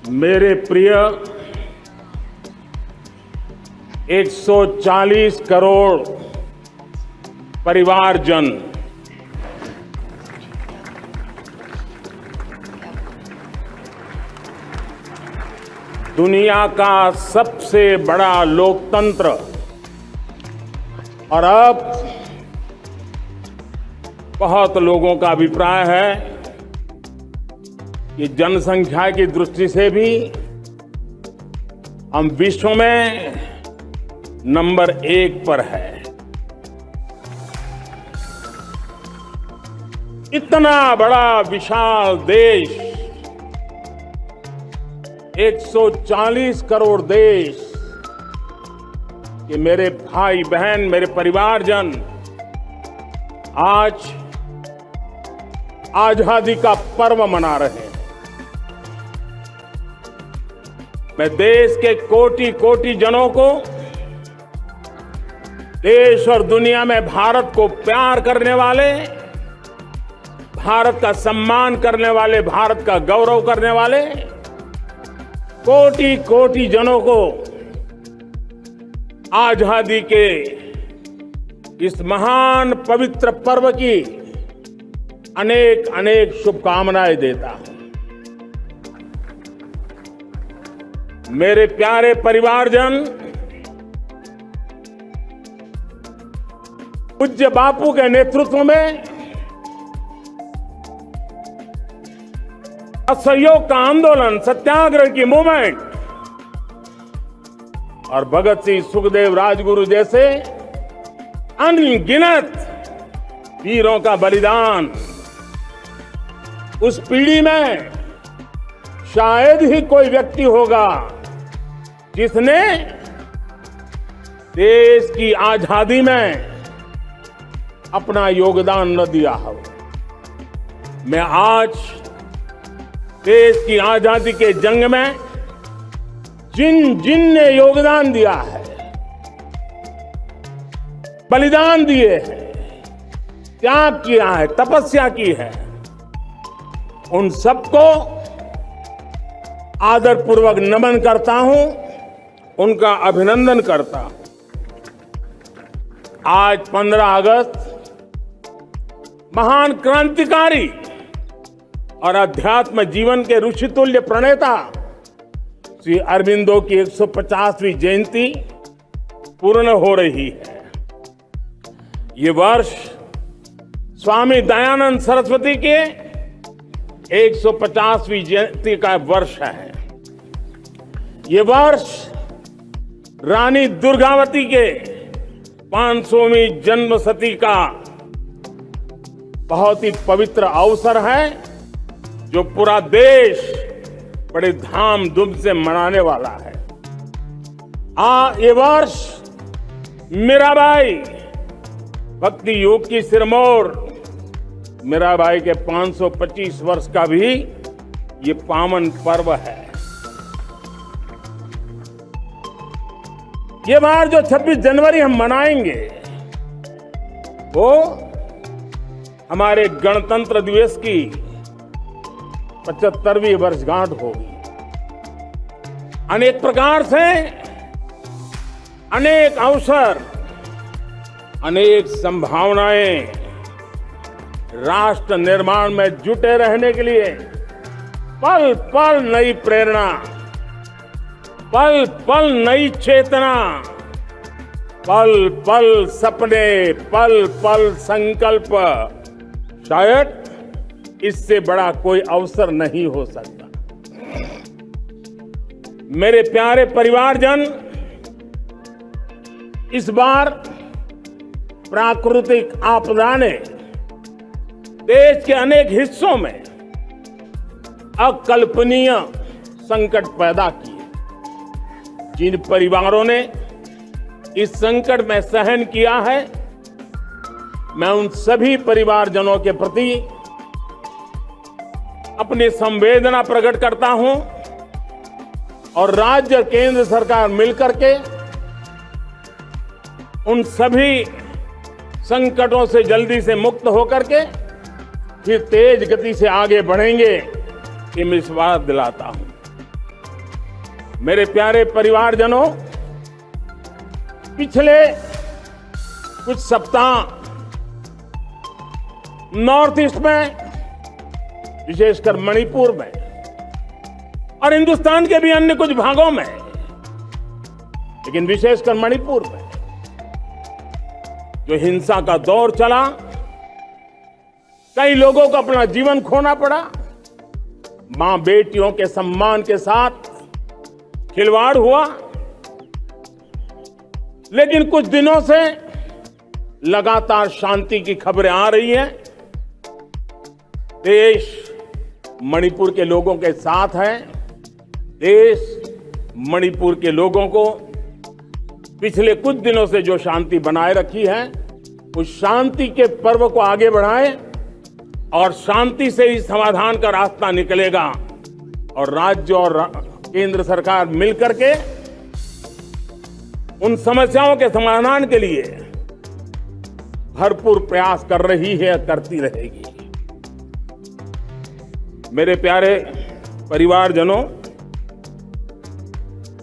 मेरे प्रिय 140 करोड़ परिवारजन, दुनिया का सबसे बड़ा लोकतंत्र और अब बहुत लोगों का अभिप्राय है कि जनसंख्या की दृष्टि से भी हम विश्व में नंबर 1 पर है। इतना बड़ा विशाल देश, 140 करोड़ देश कि मेरे भाई बहन, मेरे परिवारजन आज आजादी का पर्व मना रहे हैं। मैं देश के कोटि कोटि जनों को, देश और दुनिया में भारत को प्यार करने वाले, भारत का सम्मान करने वाले, भारत का गौरव करने वाले कोटि कोटि जनों को आजादी के इस महान पवित्र पर्व की अनेक अनेक शुभकामनाएं देता हूं। मेरे प्यारे परिवारजन, पूज्य बापू के नेतृत्व में असहयोग का आंदोलन, सत्याग्रह की मूवमेंट और भगत सिंह, सुखदेव, राजगुरु जैसे अनगिनत वीरों का बलिदान, उस पीढ़ी में शायद ही कोई व्यक्ति होगा जिसने देश की आजादी में अपना योगदान न दिया हो। मैं आज देश की आजादी के जंग में जिन जिन ने योगदान दिया है, बलिदान दिए हैं, त्याग किया है, तपस्या की है, उन सबको आदरपूर्वक नमन करता हूं, उनका अभिनंदन करता हूं। आज 15 अगस्त महान क्रांतिकारी और अध्यात्म जीवन के ऋषितुल्य प्रणेता श्री अरबिंदो की 150वीं जयंती पूर्ण हो रही है। ये वर्ष स्वामी दयानंद सरस्वती के 150वीं जयंती का वर्ष है। ये वर्ष रानी दुर्गावती के 500वीं जन्मशती का बहुत ही पवित्र अवसर है, जो पूरा देश बड़े धामधूम से मनाने वाला है। ये वर्ष मीराबाई, भक्ति योग की सिरमौर मीराबाई के 525 वर्ष का भी ये पावन पर्व है। ये बार जो 26 जनवरी हम मनाएंगे वो हमारे गणतंत्र दिवस की 75वीं वर्षगांठ होगी। अनेक प्रकार से अनेक अवसर, अनेक संभावनाएं राष्ट्र निर्माण में जुटे रहने के लिए पल पल नई प्रेरणा, पल पल नई चेतना, पल पल सपने, पल पल संकल्प, शायद इससे बड़ा कोई अवसर नहीं हो सकता। मेरे प्यारे परिवारजन, इस बार प्राकृतिक आपदा ने देश के अनेक हिस्सों में अकल्पनीय संकट पैदा किए। जिन परिवारों ने इस संकट में सहन किया है, मैं उन सभी परिवारजनों के प्रति अपनी संवेदना प्रकट करता हूं और राज्य और केंद्र सरकार मिलकर के उन सभी संकटों से जल्दी से मुक्त होकर के फिर तेज गति से आगे बढ़ेंगे, ये मैं विश्वास दिलाता हूं। मेरे प्यारे परिवारजनों, पिछले कुछ सप्ताह नॉर्थ ईस्ट में, विशेषकर मणिपुर में और हिंदुस्तान के भी अन्य कुछ भागों में, लेकिन विशेषकर मणिपुर में जो हिंसा का दौर चला, कई लोगों को अपना जीवन खोना पड़ा, मां बेटियों के सम्मान के साथ खिलवाड़ हुआ। लेकिन कुछ दिनों से लगातार शांति की खबरें आ रही हैं। देश मणिपुर के लोगों के साथ है। देश मणिपुर के लोगों को पिछले कुछ दिनों से जो शांति बनाए रखी है, उस शांति के पर्व को आगे बढ़ाएं और शांति से ही समाधान का रास्ता निकलेगा। और राज्य और केंद्र सरकार मिलकर के उन समस्याओं के समाधान के लिए भरपूर प्रयास कर रही है, करती रहेगी। मेरे प्यारे परिवारजनों,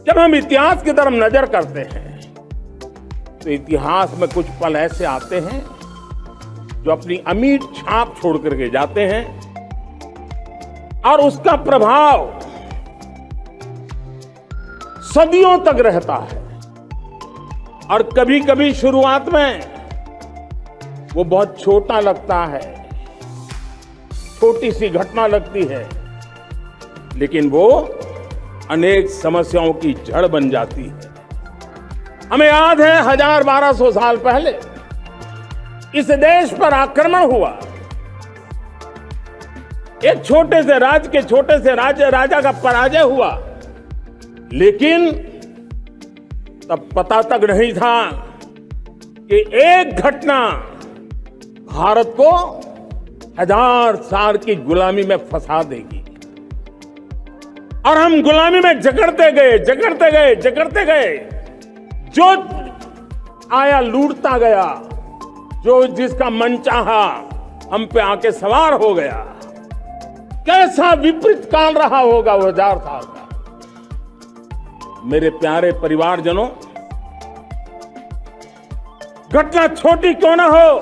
जब हम इतिहास की तरफ नजर करते हैं तो इतिहास में कुछ पल ऐसे आते हैं जो अपनी अमिट छाप छोड़ करके जाते हैं और उसका प्रभाव सदियों तक रहता है। और कभी कभी शुरुआत में वो बहुत छोटा लगता है, छोटी सी घटना लगती है, लेकिन वो अनेक समस्याओं की जड़ बन जाती है। हमें याद है 1200 साल पहले इस देश पर आक्रमण हुआ। एक छोटे से राज्य के छोटे से राजा का पराजय हुआ, लेकिन तब पता तक नहीं था कि एक घटना भारत को 1000 साल की गुलामी में फंसा देगी। और हम गुलामी में जकड़ते गए, जो आया लूटता गया, जो जिसका मन चाहा हम पे आके सवार हो गया। कैसा विपरीत काल रहा होगा वो 1000 साल का। मेरे प्यारे परिवारजनों, घटना छोटी क्यों ना हो,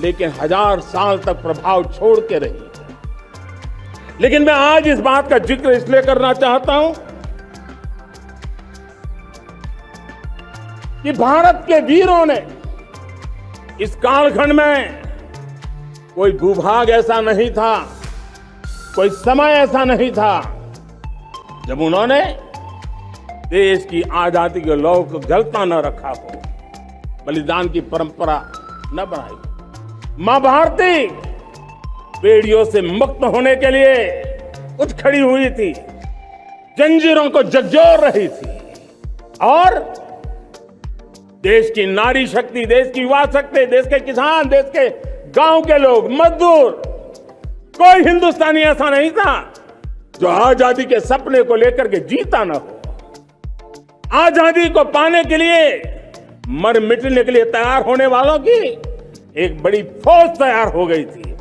लेकिन 1000 साल तक प्रभाव छोड़ के रही। लेकिन मैं आज इस बात का जिक्र इसलिए करना चाहता हूं कि भारत के वीरों ने इस कालखंड में कोई भूभाग ऐसा नहीं था, कोई समय ऐसा नहीं था जब उन्होंने देश की आजादी के लौ को जलता न रखा हो, बलिदान की परंपरा न बनाई। मां भारती बेड़ियों से मुक्त होने के लिए उठ खड़ी हुई थी, जंजीरों को झकझोर रही थी और देश की नारी शक्ति, देश की युवा शक्ति, देश के किसान, देश के गांव के लोग, मजदूर, कोई हिंदुस्तानी ऐसा नहीं था जो आजादी के सपने को लेकर के जीता न हो। आजादी को पाने के लिए मर मिटने के लिए तैयार होने वालों की एक बड़ी फौज तैयार हो गई थी।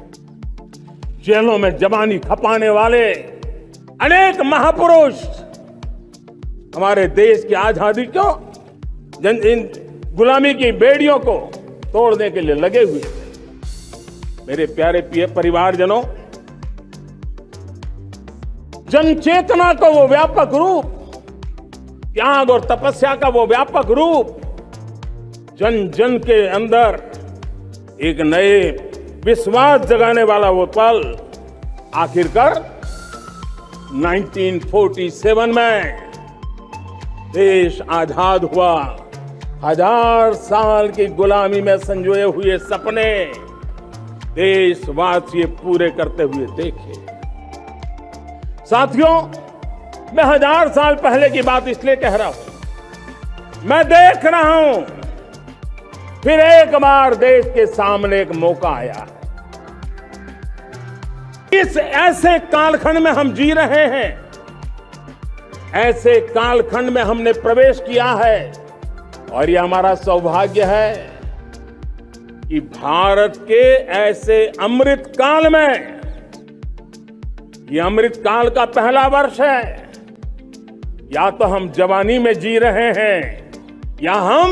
जेलों में जवानी खपाने वाले अनेक महापुरुष हमारे देश की आजादी को, इन गुलामी की बेड़ियों को तोड़ने के लिए लगे हुए थे। मेरे प्यारे परिवारजनों, जन चेतना का वो व्यापक रूप, त्याग और तपस्या का वो व्यापक रूप, जन जन के अंदर एक नए विश्वास जगाने वाला वो पल आखिरकार 1947 में देश आजाद हुआ। 1000 साल की गुलामी में संजोए हुए सपने देशवासी पूरे करते हुए देखे। साथियों, मैं 1000 साल पहले की बात इसलिए कह रहा हूं, मैं देख रहा हूं फिर एक बार देश के सामने एक मौका आया है। इस ऐसे कालखंड में हम जी रहे हैं, ऐसे कालखंड में हमने प्रवेश किया है और यह हमारा सौभाग्य है कि भारत के ऐसे अमृत काल में, यह अमृत काल का पहला वर्ष है। या तो हम जवानी में जी रहे हैं या हम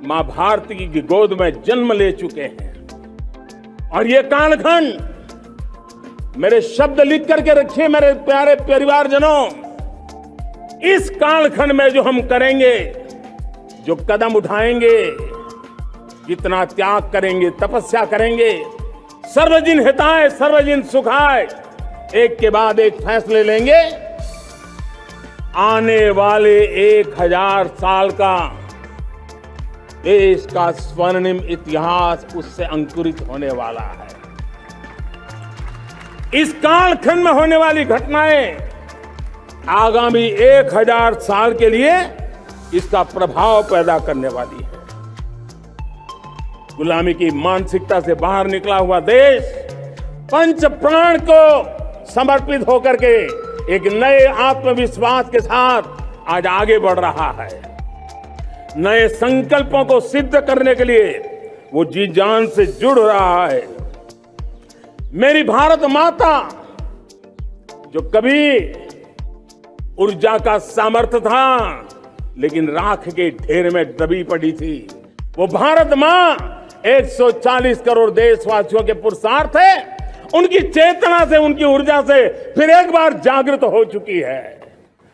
मां भारती की गोद में जन्म ले चुके हैं। और ये कालखंड मेरे शब्द लिख करके रखिए मेरे प्यारे परिवारजनों, इस कालखंड में जो हम करेंगे, जो कदम उठाएंगे, जितना त्याग करेंगे, तपस्या करेंगे, सर्वजन हिताय सर्वजन सुखाय, एक के बाद एक फैसले लेंगे, आने वाले 1000 साल का देश का स्वर्णिम इतिहास उससे अंकुरित होने वाला है। इस कालखंड में होने वाली घटनाएं आगामी 1000 साल के लिए इसका प्रभाव पैदा करने वाली है। गुलामी की मानसिकता से बाहर निकला हुआ देश पंच प्राण को समर्पित होकर के एक नए आत्मविश्वास के साथ आज आगे बढ़ रहा है। नए संकल्पों को सिद्ध करने के लिए वो जी जान से जुड़ रहा है। मेरी भारत माता जो कभी ऊर्जा का सामर्थ्य था लेकिन राख के ढेर में दबी पड़ी थी, वो भारत मां 140 करोड़ देशवासियों के पुरुषार्थ है, उनकी चेतना से, उनकी ऊर्जा से फिर एक बार जागृत हो चुकी है।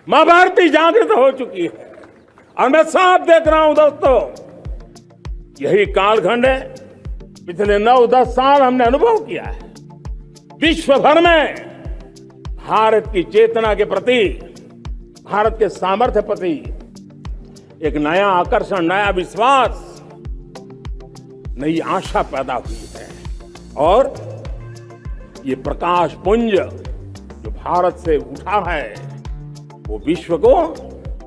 मां भारती जागृत हो चुकी है और मैं साफ देख रहा हूं दोस्तों, यही कालखंड है। पिछले 9-10 साल हमने अनुभव किया है, विश्व भर में भारत की चेतना के प्रति, भारत के सामर्थ्य प्रति एक नया आकर्षण, नया विश्वास, नई आशा पैदा हुई है। और ये प्रकाश पुंज जो भारत से उठा है वो विश्व को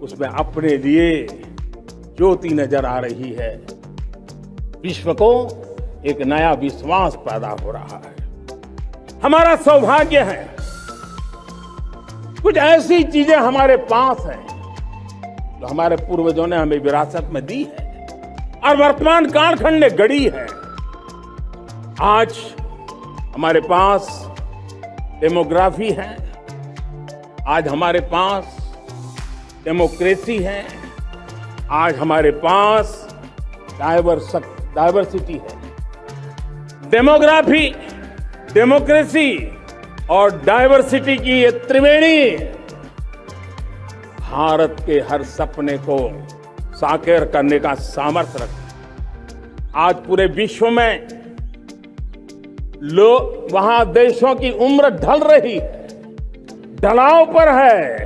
उसमें अपने लिए ज्योति नजर आ रही है। विश्व को एक नया विश्वास पैदा हो रहा है। हमारा सौभाग्य है, कुछ ऐसी चीजें हमारे पास हैं जो हमारे पूर्वजों ने हमें विरासत में दी है और वर्तमान कालखंड ने गढ़ी है। आज हमारे पास डेमोग्राफी है, आज हमारे पास डेमोक्रेसी है, आज हमारे पास डाइवर्सिटी है। डेमोग्राफी, डेमोक्रेसी और डाइवर्सिटी की ये त्रिवेणी भारत के हर सपने को साकार करने का सामर्थ्य रखती है। आज पूरे विश्व में लोग, वहां देशों की उम्र ढल रही है, ढलाव पर है,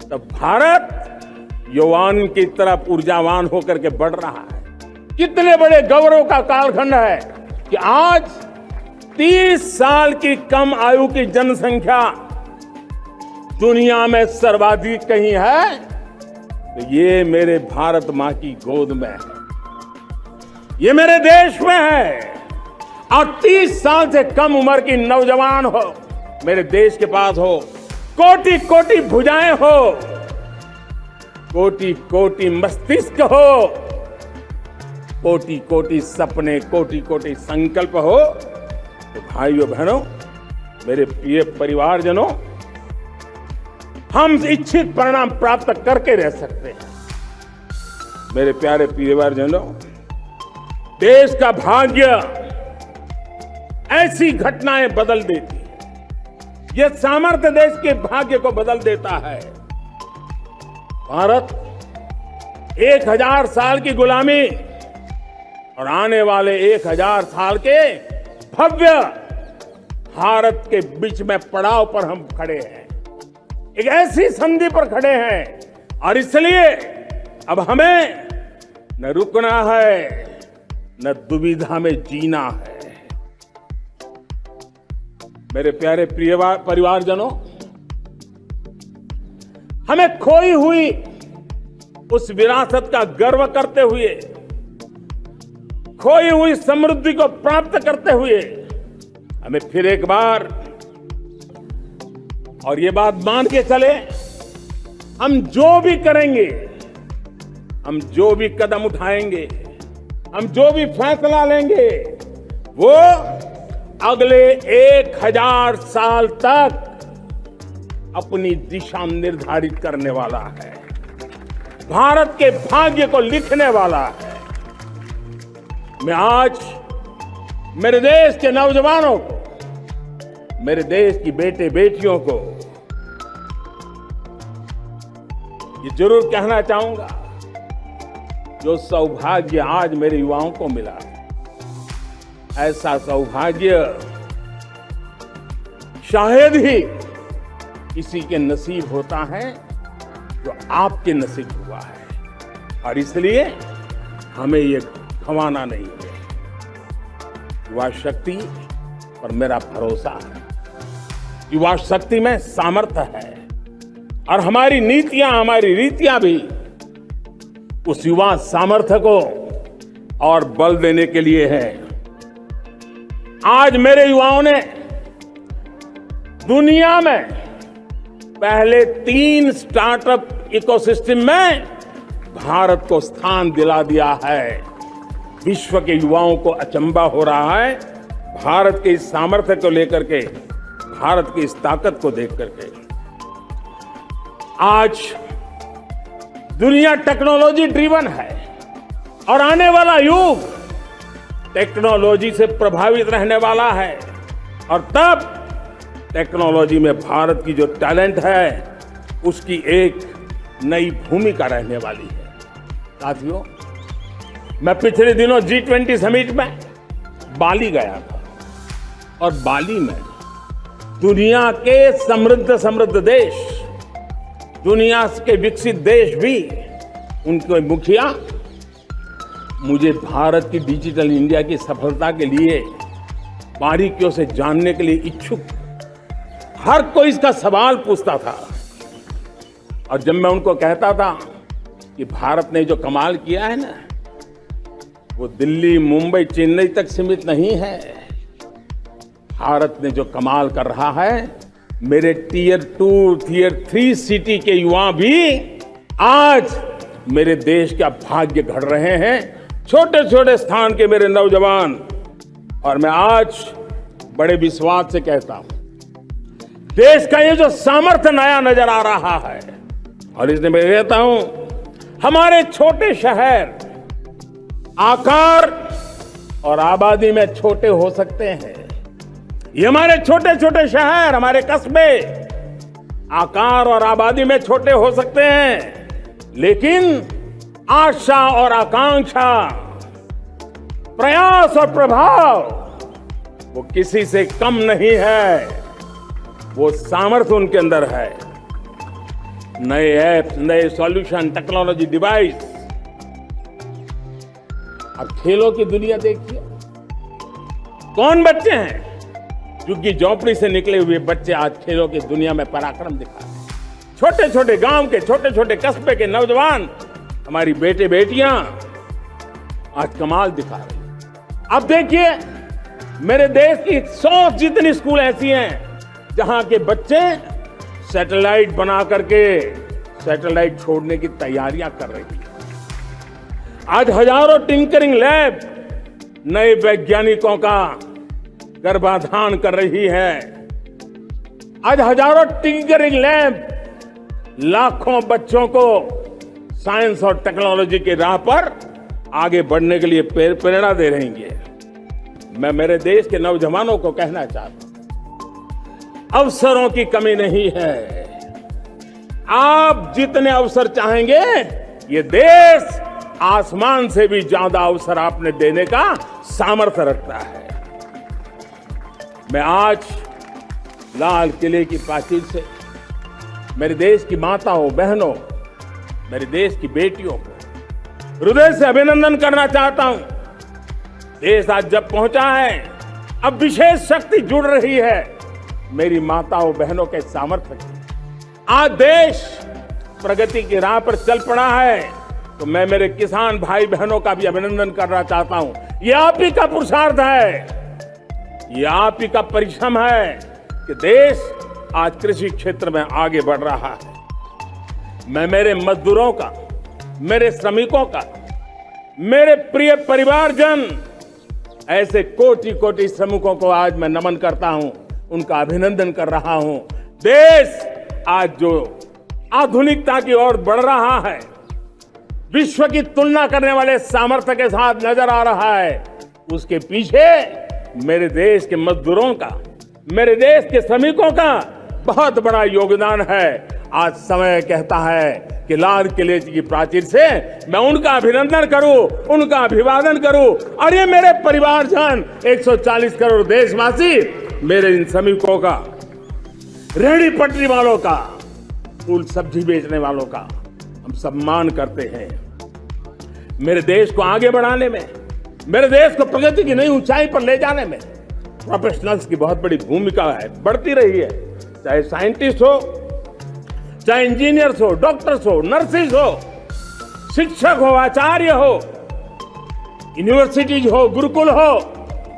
तब भारत यौवन की तरफ ऊर्जावान होकर के बढ़ रहा है। कितने बड़े गौरव का कालखंड है कि आज 30 साल की कम आयु की जनसंख्या दुनिया में सर्वाधिक कहीं है तो ये मेरे भारत मां की गोद में है, ये मेरे देश में है। और 30 साल से कम उम्र की नौजवान हो मेरे देश के पास हो, कोटि कोटि भुजाएं हो, कोटि कोटि मस्तिष्क हो, कोटि कोटि सपने, कोटि कोटि संकल्प हो, तो भाइयों बहनों, मेरे प्रिय परिवारजनों, हम इच्छित परिणाम प्राप्त करके रह सकते हैं। मेरे प्यारे परिवारजनों, देश का भाग्य ऐसी घटनाएं बदल देती है, यह सामर्थ्य देश के भाग्य को बदल देता है। भारत 1000 साल की गुलामी और आने वाले 1000 साल के भव्य भारत के बीच में पड़ाव पर हम खड़े हैं, एक ऐसी संधि पर खड़े हैं और इसलिए अब हमें न रुकना है न दुविधा में जीना है। मेरे प्यारे प्रिय परिवारजनों, हमें खोई हुई उस विरासत का गर्व करते हुए, खोई हुई समृद्धि को प्राप्त करते हुए, हमें फिर एक बार और ये बात मान के चले, हम जो भी करेंगे, हम जो भी कदम उठाएंगे, हम जो भी फैसला लेंगे, वो अगले 1000 साल तक अपनी दिशा निर्धारित करने वाला है, भारत के भाग्य को लिखने वाला है। मैं आज मेरे देश के नौजवानों को, मेरे देश की बेटे बेटियों को ये जरूर कहना चाहूंगा, जो सौभाग्य आज मेरे युवाओं को मिला, ऐसा सौभाग्य शायद ही किसी के नसीब होता है जो आपके नसीब हुआ है, और इसलिए हमें ये गंवाना नहीं है। युवा शक्ति पर मेरा भरोसा है, युवा शक्ति में सामर्थ्य है, और हमारी नीतियां, हमारी रीतियां भी उस युवा सामर्थ्य को और बल देने के लिए है। आज मेरे युवाओं ने दुनिया में पहले 3 स्टार्टअप इकोसिस्टम में भारत को स्थान दिला दिया है। विश्व के युवाओं को अचंभा हो रहा है भारत के इस सामर्थ्य को लेकर के, भारत की इस ताकत को देख करके। आज दुनिया टेक्नोलॉजी ड्रिवन है और आने वाला युग टेक्नोलॉजी से प्रभावित रहने वाला है, और तब टेक्नोलॉजी में भारत की जो टैलेंट है उसकी एक नई भूमिका रहने वाली है। साथियों, मैं पिछले दिनों G20 समिट में बाली गया था, और बाली में दुनिया के समृद्ध देश, दुनिया के विकसित देश भी, उनके मुखिया मुझे भारत की डिजिटल इंडिया की सफलता के लिए बारीकियों से जानने के लिए इच्छुक, हर कोई इसका सवाल पूछता था। और जब मैं उनको कहता था कि भारत ने जो कमाल किया है ना, वो दिल्ली, मुंबई, चेन्नई तक सीमित नहीं है। भारत ने जो कमाल कर रहा है, मेरे टियर 2, टियर 3 सिटी के युवा भी आज मेरे देश का भाग्य गढ़ रहे हैं, छोटे छोटे स्थान के मेरे नौजवान। और मैं आज बड़े विश्वास से कहता हूं, देश का ये जो सामर्थ्य नया नजर आ रहा है, और इसलिए मैं कहता हूं, हमारे छोटे शहर आकार और आबादी में छोटे हो सकते हैं। ये हमारे छोटे छोटे शहर, हमारे कस्बे आकार और आबादी में छोटे हो सकते हैं, लेकिन आशा और आकांक्षा, प्रयास और प्रभाव वो किसी से कम नहीं है। वो सामर्थ्य उनके अंदर है। नए ऐप, नए सॉल्यूशन, टेक्नोलॉजी डिवाइस। अब खेलों की दुनिया देखिए, कौन बच्चे हैं क्योंकि झोंपड़ी से निकले हुए बच्चे आज खेलों की दुनिया में पराक्रम दिखा रहे हैं। छोटे छोटे गांव के, छोटे छोटे कस्बे के नौजवान, हमारी बेटे बेटियां आज कमाल दिखा रहे हैं। अब देखिए, मेरे देश की 100 जितनी स्कूल ऐसी हैं जहां के बच्चे सैटेलाइट बना करके सैटेलाइट छोड़ने की तैयारियां कर रही हैं। आज हजारों टिंकरिंग लैब नए वैज्ञानिकों का गर्भाधान कर रही है। आज हजारों टिंकरिंग लैब लाखों बच्चों को साइंस और टेक्नोलॉजी के राह पर आगे बढ़ने के लिए प्रेरणा दे रही है। मैं मेरे देश के नौजवानों को कहना चाहता हूं, अवसरों की कमी नहीं है। आप जितने अवसर चाहेंगे, ये देश आसमान से भी ज्यादा अवसर आपने देने का सामर्थ्य रखता है। मैं आज लाल किले की प्राचीर से मेरे देश की माताओं, बहनों, मेरे देश की बेटियों को हृदय से अभिनंदन करना चाहता हूं। देश आज जब पहुंचा है, अब विशेष शक्ति जुड़ रही है मेरी माताओं, बहनों के सामर्थ्य की। आज देश प्रगति की राह पर चल पड़ा है, तो मैं मेरे किसान भाई बहनों का भी अभिनंदन करना चाहता हूं। ये आप ही का पुरुषार्थ है, ये आप ही का परिश्रम है कि देश आज कृषि क्षेत्र में आगे बढ़ रहा है। मैं मेरे मजदूरों का, मेरे श्रमिकों का, मेरे प्रिय परिवारजन, ऐसे कोटि कोटि श्रमिकों को आज मैं नमन करता हूं, उनका अभिनंदन कर रहा हूं। देश आज जो आधुनिकता की ओर बढ़ रहा है, विश्व की तुलना करने वाले सामर्थ्य के साथ नजर आ रहा है, उसके पीछे मेरे देश के मजदूरों का, मेरे देश के श्रमिकों का बहुत बड़ा योगदान है। आज समय कहता है कि लाल किले की प्राचीर से मैं उनका अभिनंदन करूं, उनका अभिवादन करूं। और ये मेरे परिवारजन 140 करोड़ देशवासी, मेरे इन श्रमिकों का, रेहड़ी पटरी वालों का, फूल सब्जी बेचने वालों का हम सम्मान करते हैं। मेरे देश को आगे बढ़ाने में, मेरे देश को प्रगति की नई ऊंचाई पर ले जाने में प्रोफेशनल्स की बहुत बड़ी भूमिका है, बढ़ती रही है। चाहे साइंटिस्ट हो, चाहे इंजीनियर्स हो, डॉक्टर्स हो, नर्सिस हो, शिक्षक हो, आचार्य हो, यूनिवर्सिटीज हो, गुरुकुल हो,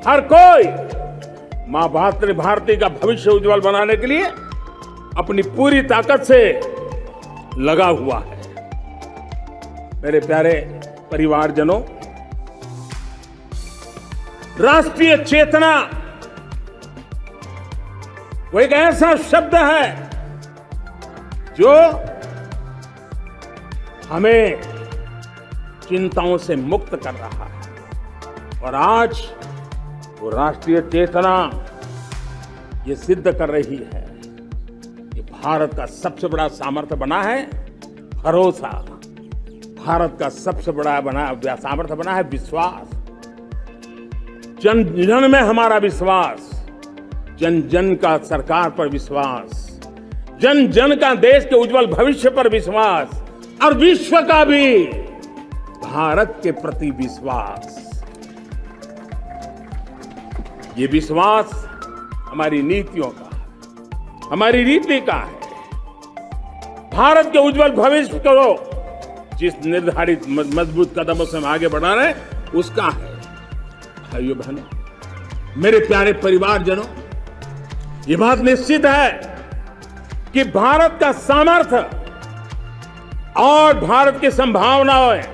हर कोई मां भारती का भविष्य उज्जवल बनाने के लिए अपनी पूरी ताकत से लगा हुआ है। मेरे प्यारे परिवारजनों, राष्ट्रीय चेतना वो एक ऐसा शब्द है जो हमें चिंताओं से मुक्त कर रहा है। और आज वो राष्ट्रीय चेतना ये सिद्ध कर रही है कि भारत का सबसे बड़ा सामर्थ्य बना है भरोसा। भारत का सबसे बड़ा सामर्थ्य बना है विश्वास। जन जन में हमारा विश्वास, जन जन का सरकार पर विश्वास, जन जन का देश के उज्जवल भविष्य पर विश्वास, और विश्व का भी भारत के प्रति विश्वास। ये विश्वास हमारी नीतियों का, हमारी रीति का है। भारत के उज्जवल भविष्य को जिस निर्धारित मजबूत कदमों से हम आगे बढ़ा रहे हैं, उसका है। भाइयों बहनों, मेरे प्यारे परिवारजनों, ये बात निश्चित है कि भारत का सामर्थ्य और भारत की संभावनाएं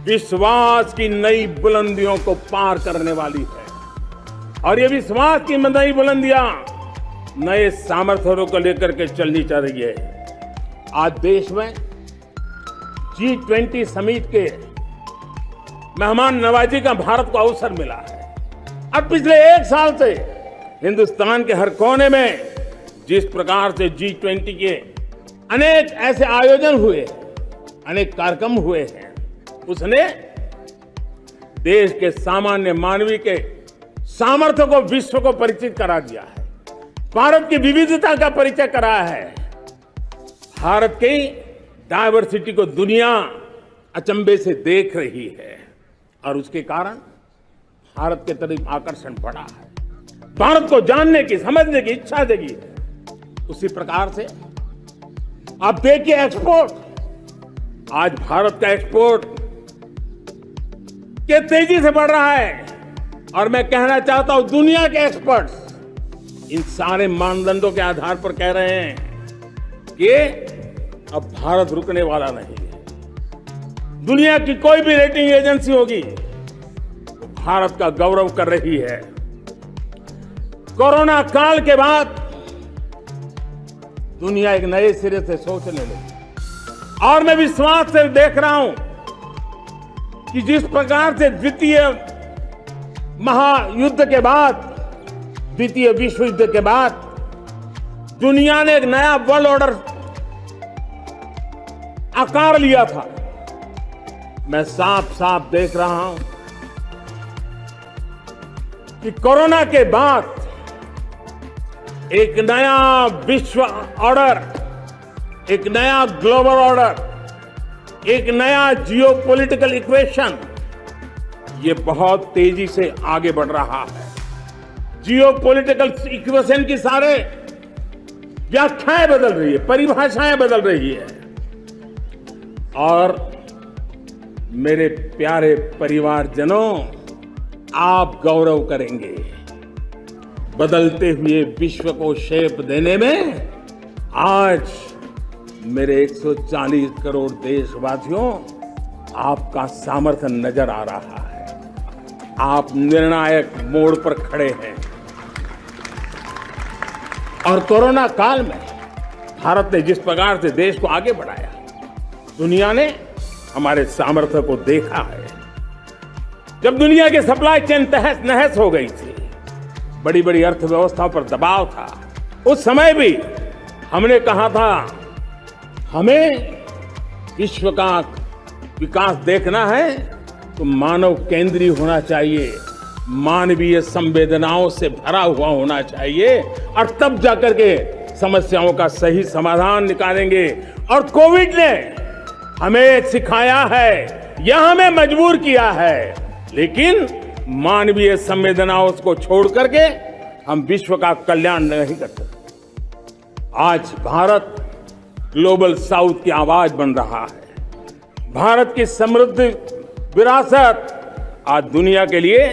विश्वास की नई बुलंदियों को पार करने वाली है। और ये विश्वास की नई बुलंदियां नए सामर्थ्यों को लेकर के चलनी चाहिए। आज देश में G20 समिट के मेहमान नवाजी का भारत को अवसर मिला है। अब पिछले एक साल से हिंदुस्तान के हर कोने में जिस प्रकार से G20 के अनेक ऐसे आयोजन हुए, अनेक कार्यक्रम हुए हैं, उसने देश के सामान्य मानवी के सामर्थ्य को विश्व को परिचित करा दिया है। भारत की विविधता का परिचय कराया है। भारत की डायवर्सिटी को दुनिया अचंभे से देख रही है और उसके कारण भारत के तरफ आकर्षण बढ़ा है। भारत को जानने की, समझने की इच्छा जगी है। उसी प्रकार से आप देखिए एक्सपोर्ट, आज भारत का एक्सपोर्ट के तेजी से बढ़ रहा है। और मैं कहना चाहता हूं, दुनिया के एक्सपर्ट्स इन सारे मानदंडों के आधार पर कह रहे हैं कि अब भारत रुकने वाला नहीं है। दुनिया की कोई भी रेटिंग एजेंसी होगी, भारत का गौरव कर रही है। कोरोना काल के बाद दुनिया एक नए सिरे से सोचने लगी। और मैं विश्वास से देख रहा हूं कि जिस प्रकार से द्वितीय महायुद्ध के बाद, द्वितीय विश्व युद्ध के बाद दुनिया ने एक नया वर्ल्ड ऑर्डर आकार लिया था, मैं साफ साफ देख रहा हूं कि कोरोना के बाद एक नया विश्व ऑर्डर, एक नया ग्लोबल ऑर्डर, एक नया जियोपॉलिटिकल इक्वेशन, ये बहुत तेजी से आगे बढ़ रहा है। जियोपॉलिटिकल इक्वेशन की सारे व्याख्याएं बदल रही है, परिभाषाएं बदल रही है। और मेरे प्यारे परिवारजनों, आप गौरव करेंगे। बदलते हुए विश्व को शेप देने में आज मेरे 140 करोड़ देशवासियों, आपका सामर्थ्य नजर आ रहा है। आप निर्णायक मोड़ पर खड़े हैं। और कोरोना काल में भारत ने जिस प्रकार से देश को आगे बढ़ाया, दुनिया ने हमारे सामर्थ्य को देखा है। जब दुनिया की सप्लाई चेन तहस नहस हो गई थी, बड़ी बड़ी अर्थव्यवस्थाओं पर दबाव था, उस समय भी हमने कहा था हमें विश्व का विकास देखना है तो मानव केंद्रीय होना चाहिए, मानवीय संवेदनाओं से भरा हुआ होना चाहिए और तब जाकर के समस्याओं का सही समाधान निकालेंगे। और कोविड ने हमें सिखाया है या हमें मजबूर किया है, लेकिन मानवीय संवेदनाओं को छोड़ करके हम विश्व का कल्याण नहीं कर सकते। आज भारत ग्लोबल साउथ की आवाज बन रहा है। भारत की समृद्ध विरासत आज दुनिया के लिए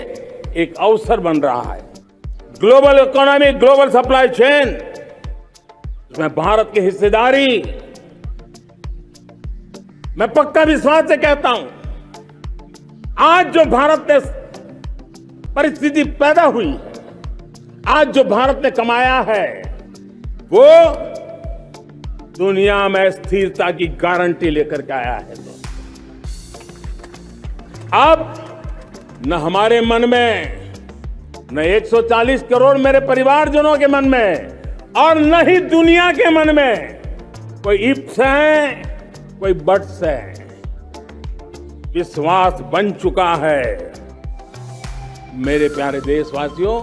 एक अवसर बन रहा है। Global economy, global supply chain, इसमें भारत की हिस्सेदारी, मैं पक्का विश्वास से कहता हूं, आज जो भारत ने परिस्थिति पैदा हुई है, आज जो भारत ने कमाया है, वो दुनिया में स्थिरता की गारंटी लेकर के आया है। तो अब न हमारे मन में, न 140 करोड़ मेरे परिवारजनों के मन में और न ही दुनिया के मन में कोई इफ्स है, कोई बट्स है। विश्वास बन चुका है। मेरे प्यारे देशवासियों,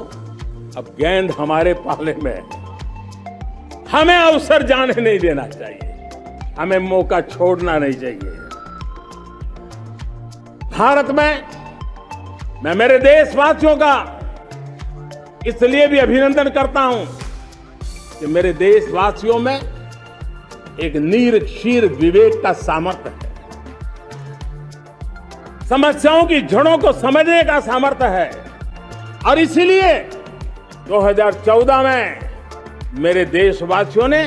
अब गेंद हमारे पाले में है। हमें अवसर जाने नहीं देना चाहिए, हमें मौका छोड़ना नहीं चाहिए। भारत में मैं मेरे देशवासियों का इसलिए भी अभिनंदन करता हूं कि मेरे देशवासियों में एक नीर क्षीर विवेक का सामर्थ्य है, समस्याओं की जड़ों को समझने का सामर्थ्य है। और इसीलिए 2014 में मेरे देशवासियों ने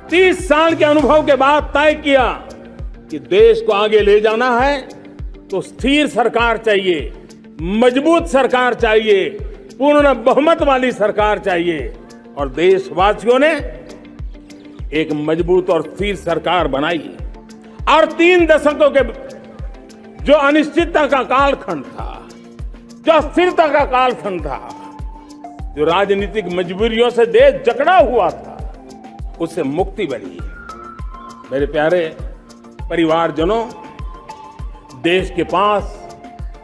30 साल के अनुभव के बाद तय किया कि देश को आगे ले जाना है तो स्थिर सरकार चाहिए, मजबूत सरकार चाहिए, पूर्ण बहुमत वाली सरकार चाहिए। और देशवासियों ने एक मजबूत और स्थिर सरकार बनाई। और 3 दशकों के जो अनिश्चितता का कालखंड था, जो अस्थिरता का कालखंड था, जो राजनीतिक मजबूरियों से देश जकड़ा हुआ था, उससे मुक्ति बनी। मेरे प्यारे परिवारजनों, देश के पास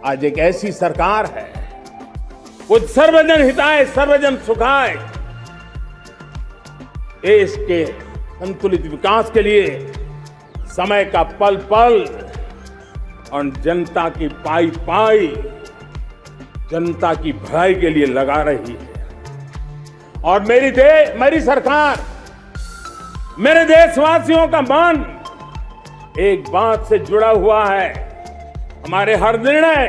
आज एक ऐसी सरकार है, वो सर्वजन हिताय सर्वजन सुखाय, देश के संतुलित विकास के लिए समय का पल पल और जनता की पाई पाई, जनता की भलाई के लिए लगा रही है। और मेरी सरकार, मेरे देशवासियों का मन एक बात से जुड़ा हुआ है। हमारे हर निर्णय,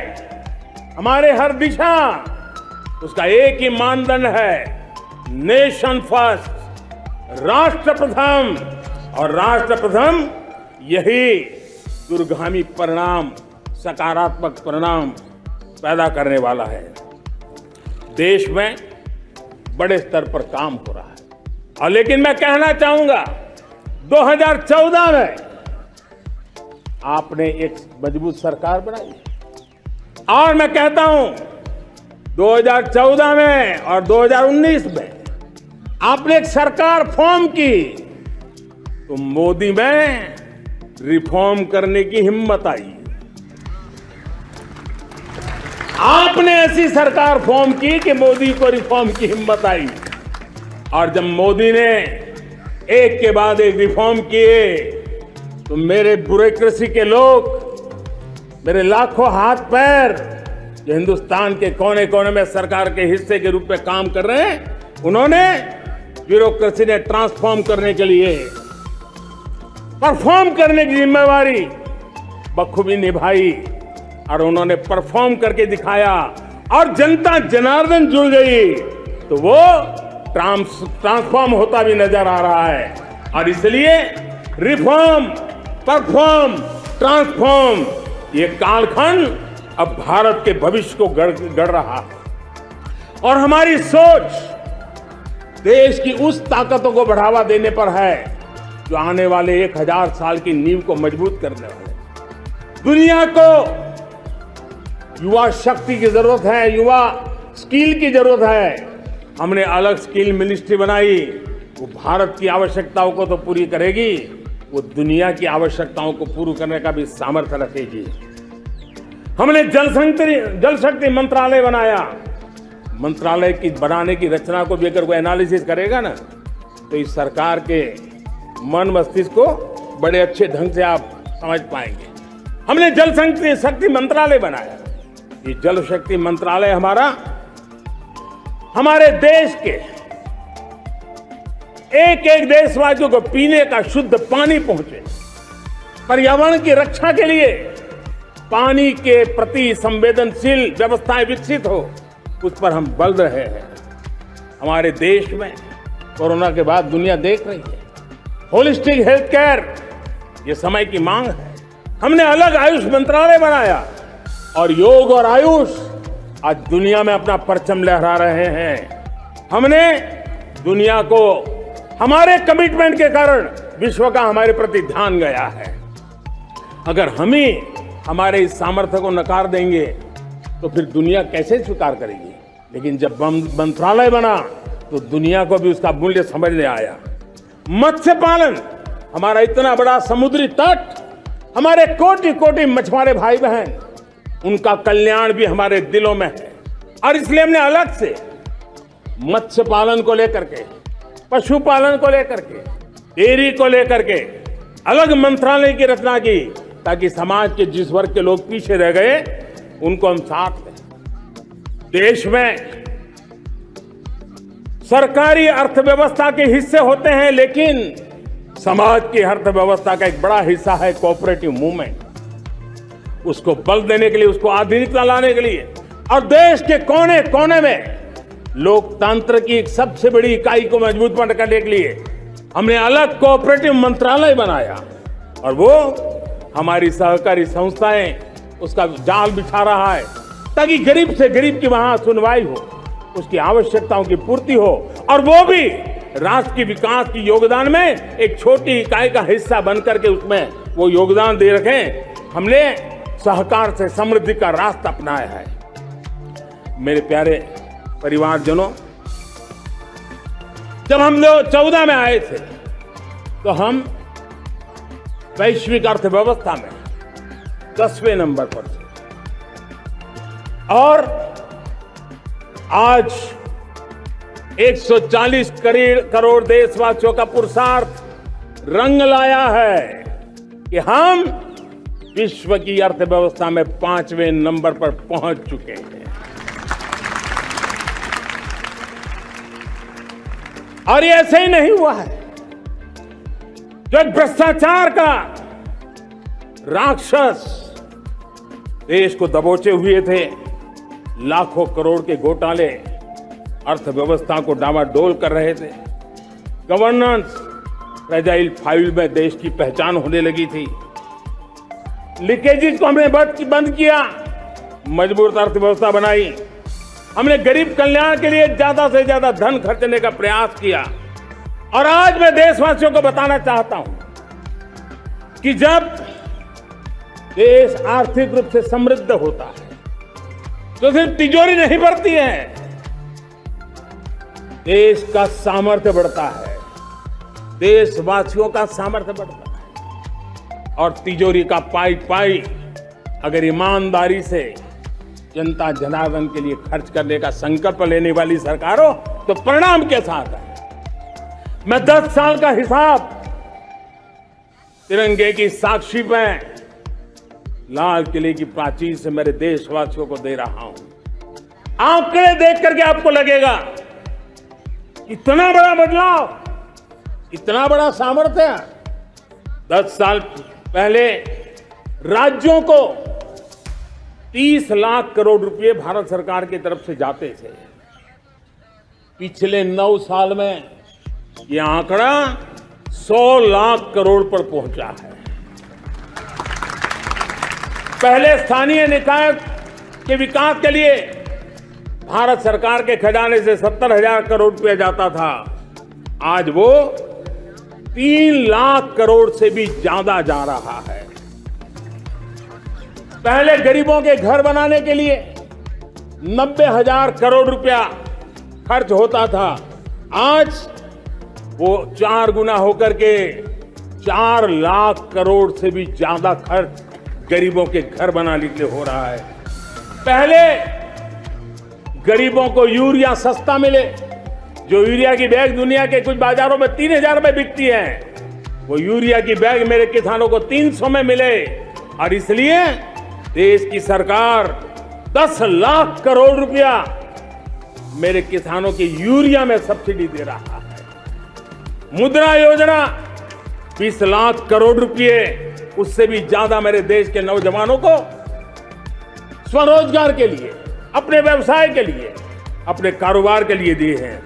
हमारे हर दिशा, उसका एक ही मानदंड है, नेशन फर्स्ट, राष्ट्र प्रथम। और राष्ट्र प्रथम यही दूरगामी परिणाम, सकारात्मक परिणाम पैदा करने वाला है। देश में बड़े स्तर पर काम हो रहा है। और लेकिन मैं कहना चाहूंगा, 2014 में आपने एक मजबूत सरकार बनाई, और मैं कहता हूं 2014 में और 2019 में आपने एक सरकार फॉर्म की, तो मोदी में रिफॉर्म करने की हिम्मत आई। आपने ऐसी सरकार फॉर्म की कि मोदी को रिफॉर्म की हिम्मत आई। और जब मोदी ने एक के बाद एक रिफॉर्म किए, तो मेरे ब्यूरोक्रेसी के लोग, मेरे लाखों हाथ पैर जो हिंदुस्तान के कोने कोने में सरकार के हिस्से के रूप में काम कर रहे हैं, उन्होंने ब्यूरोक्रेसी ने ट्रांसफॉर्म करने के लिए, परफॉर्म करने की जिम्मेवारी बखूबी निभाई। और उन्होंने परफॉर्म करके दिखाया और जनता जनार्दन जुड़ गई, तो वो ट्रांसफॉर्म होता भी नजर आ रहा है। और इसलिए रिफॉर्म, परफॉर्म, ट्रांसफॉर्म, ये कालखंड अब भारत के भविष्य को गढ़ रहा है। और हमारी सोच देश की उस ताकतों को बढ़ावा देने पर है जो आने वाले 1000 साल की नींव को मजबूत करने वाले। दुनिया को युवा शक्ति की जरूरत है, युवा स्किल की जरूरत है। हमने अलग स्किल मिनिस्ट्री बनाई, वो भारत की आवश्यकताओं को तो पूरी करेगी, वो दुनिया की आवश्यकताओं को पूरा करने का भी सामर्थ्य रखेगी। हमने जल शक्ति मंत्रालय बनाया। मंत्रालय की बनाने की रचना को भी अगर कोई एनालिसिस करेगा ना, तो इस सरकार के मन मस्तिष्क को बड़े अच्छे ढंग से आप समझ पाएंगे। हमने जल शक्ति मंत्रालय बनाया। ये जल शक्ति मंत्रालय हमारे देश के एक एक देशवासियों को पीने का शुद्ध पानी पहुंचे, पर्यावरण की रक्षा के लिए पानी के प्रति संवेदनशील व्यवस्थाएं विकसित हो, उस पर हम बल रहे हैं। हमारे देश में कोरोना के बाद दुनिया देख रही है होलिस्टिक हेल्थ केयर, ये समय की मांग है। हमने अलग आयुष मंत्रालय बनाया और योग और आयुष आज दुनिया में अपना परचम लहरा रहे हैं। हमने दुनिया को हमारे कमिटमेंट के कारण विश्व का हमारे प्रति ध्यान गया है। अगर हम ही हमारे इस सामर्थ्य को नकार देंगे तो फिर दुनिया कैसे स्वीकार करेगी। लेकिन जब मंत्रालय बना तो दुनिया को भी उसका मूल्य समझ में आया। मत्स्य पालन, हमारा इतना बड़ा समुद्री तट, हमारे कोटि कोटि मछुआरे भाई बहन, उनका कल्याण भी हमारे दिलों में है। और इसलिए हमने अलग से मत्स्य पालन को लेकर के, पशुपालन को लेकर के, डेयरी को लेकर के अलग मंत्रालय की रचना की, ताकि समाज के जिस वर्ग के लोग पीछे रह गए उनको हम साथ लें। देश में सरकारी अर्थव्यवस्था के हिस्से होते हैं, लेकिन समाज की अर्थव्यवस्था का एक बड़ा हिस्सा है कोऑपरेटिव मूवमेंट। उसको बल देने के लिए, उसको आधुनिकता लाने के लिए और देश के कोने कोने में लोकतंत्र की एक सबसे बड़ी इकाई को मजबूत करने के लिए हमने अलग कोऑपरेटिव मंत्रालय बनाया। और वो हमारी सहकारी संस्थाएं उसका जाल बिछा रहा है, ताकि गरीब से गरीब की वहां सुनवाई हो, उसकी आवश्यकताओं की पूर्ति हो, और वो भी राष्ट्र की विकास की योगदान में एक छोटी इकाई का हिस्सा बनकर के उसमें वो योगदान दे रखें। हमने सहकार से समृद्धि का रास्ता अपनाया है। मेरे प्यारे परिवारजनों, जब हम लोग 14 में आए थे तो हम वैश्विक अर्थव्यवस्था में 10वें नंबर पर थे, और आज 140 करोड़ देशवासियों का पुरुषार्थ रंग लाया है कि हम विश्व की अर्थव्यवस्था में 5वें नंबर पर पहुंच चुके हैं। और ये ऐसे ही नहीं हुआ है। जो एक भ्रष्टाचार का राक्षस देश को दबोचे हुए थे, लाखों करोड़ के घोटाले अर्थव्यवस्था को डामाडोल कर रहे थे, गवर्नेंस फ्रेजाइल फाइल में देश की पहचान होने लगी थी, लीकेजेस को हमने बंद किया, मजबूत अर्थव्यवस्था बनाई, हमने गरीब कल्याण के लिए ज्यादा से ज्यादा धन खर्चने का प्रयास किया। और आज मैं देशवासियों को बताना चाहता हूं कि जब देश आर्थिक रूप से समृद्ध होता है तो सिर्फ तिजोरी नहीं बढ़ती है, देश का सामर्थ्य बढ़ता है, देशवासियों का सामर्थ्य बढ़ता है। और तिजोरी का पाई पाई अगर ईमानदारी से जनता जनार्दन के लिए खर्च करने का संकल्प लेने वाली सरकार हो तो परिणाम के साथ है। मैं 10 साल का हिसाब तिरंगे की साक्षी में लाल किले की प्राचीर से मेरे देशवासियों को दे रहा हूं। आंकड़े देख करके आपको लगेगा इतना बड़ा बदलाव, इतना बड़ा सामर्थ्य। 10 साल पहले राज्यों को 30 लाख करोड़ रुपए भारत सरकार की तरफ से जाते थे। पिछले 9 साल में यह आंकड़ा 100 लाख करोड़ पर पहुंचा है। पहले स्थानीय निकाय के विकास के लिए भारत सरकार के खजाने से 70,000 करोड़ रुपया जाता था। आज वो 3 लाख करोड़ से भी ज्यादा जा रहा है। पहले गरीबों के घर बनाने के लिए 90,000 करोड़ रुपया खर्च होता था। आज वो 4 गुना होकर के 4 लाख करोड़ से भी ज्यादा खर्च गरीबों के घर बनाने के लिए हो रहा है। पहले गरीबों को यूरिया सस्ता मिले, जो यूरिया की बैग दुनिया के कुछ बाजारों में 3,000 में बिकती है, वो यूरिया की बैग मेरे किसानों को 300 में मिले। और इसलिए देश की सरकार 10 लाख करोड़ रुपया मेरे किसानों की यूरिया में सब्सिडी दे रहा है। मुद्रा योजना 20 लाख करोड़ रुपए, उससे भी ज्यादा मेरे देश के नौजवानों को स्वरोजगार के लिए, अपने व्यवसाय के लिए, अपने कारोबार के लिए दिए हैं।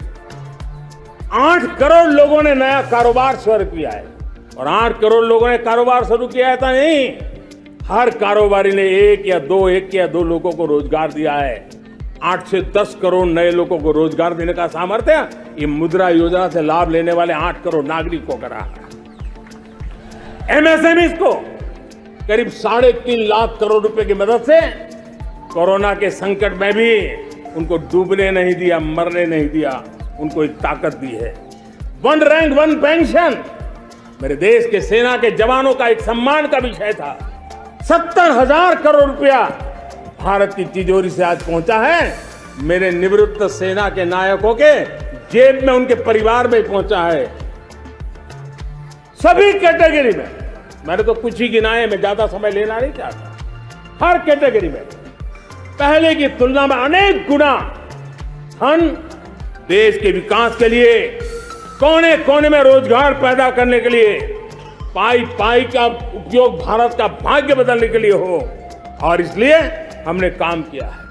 8 करोड़ लोगों ने नया कारोबार शुरू किया है। और 8 करोड़ लोगों ने कारोबार शुरू किया है तो नहीं, हर कारोबारी ने एक या दो लोगों को रोजगार दिया है। 8 से 10 करोड़ नए लोगों को रोजगार देने का सामर्थ्य ये मुद्रा योजना से लाभ लेने वाले 8 करोड़ नागरिकों को करा है। एमएसएमई को करीब 3.5 लाख करोड़ रुपए की मदद से कोरोना के संकट में भी उनको डूबने नहीं दिया, मरने नहीं दिया, उनको एक ताकत दी है। 1 रैंक 1 पेंशन मेरे देश के सेना के जवानों का एक सम्मान का विषय था। 70,000 करोड़ रुपया भारत की तिजोरी से आज पहुंचा है, मेरे निवृत्त सेना के नायकों के जेब में, उनके परिवार में पहुंचा है। सभी कैटेगरी में, मैंने तो कुछ ही गिनाए, मैं ज्यादा समय लेना नहीं चाहता। हर कैटेगरी में पहले की तुलना में अनेक गुना धन देश के विकास के लिए, कोने कोने में रोजगार पैदा करने के लिए, पाई पाई का उपयोग भारत का भाग्य बदलने के लिए हो, और इसलिए हमने काम किया है।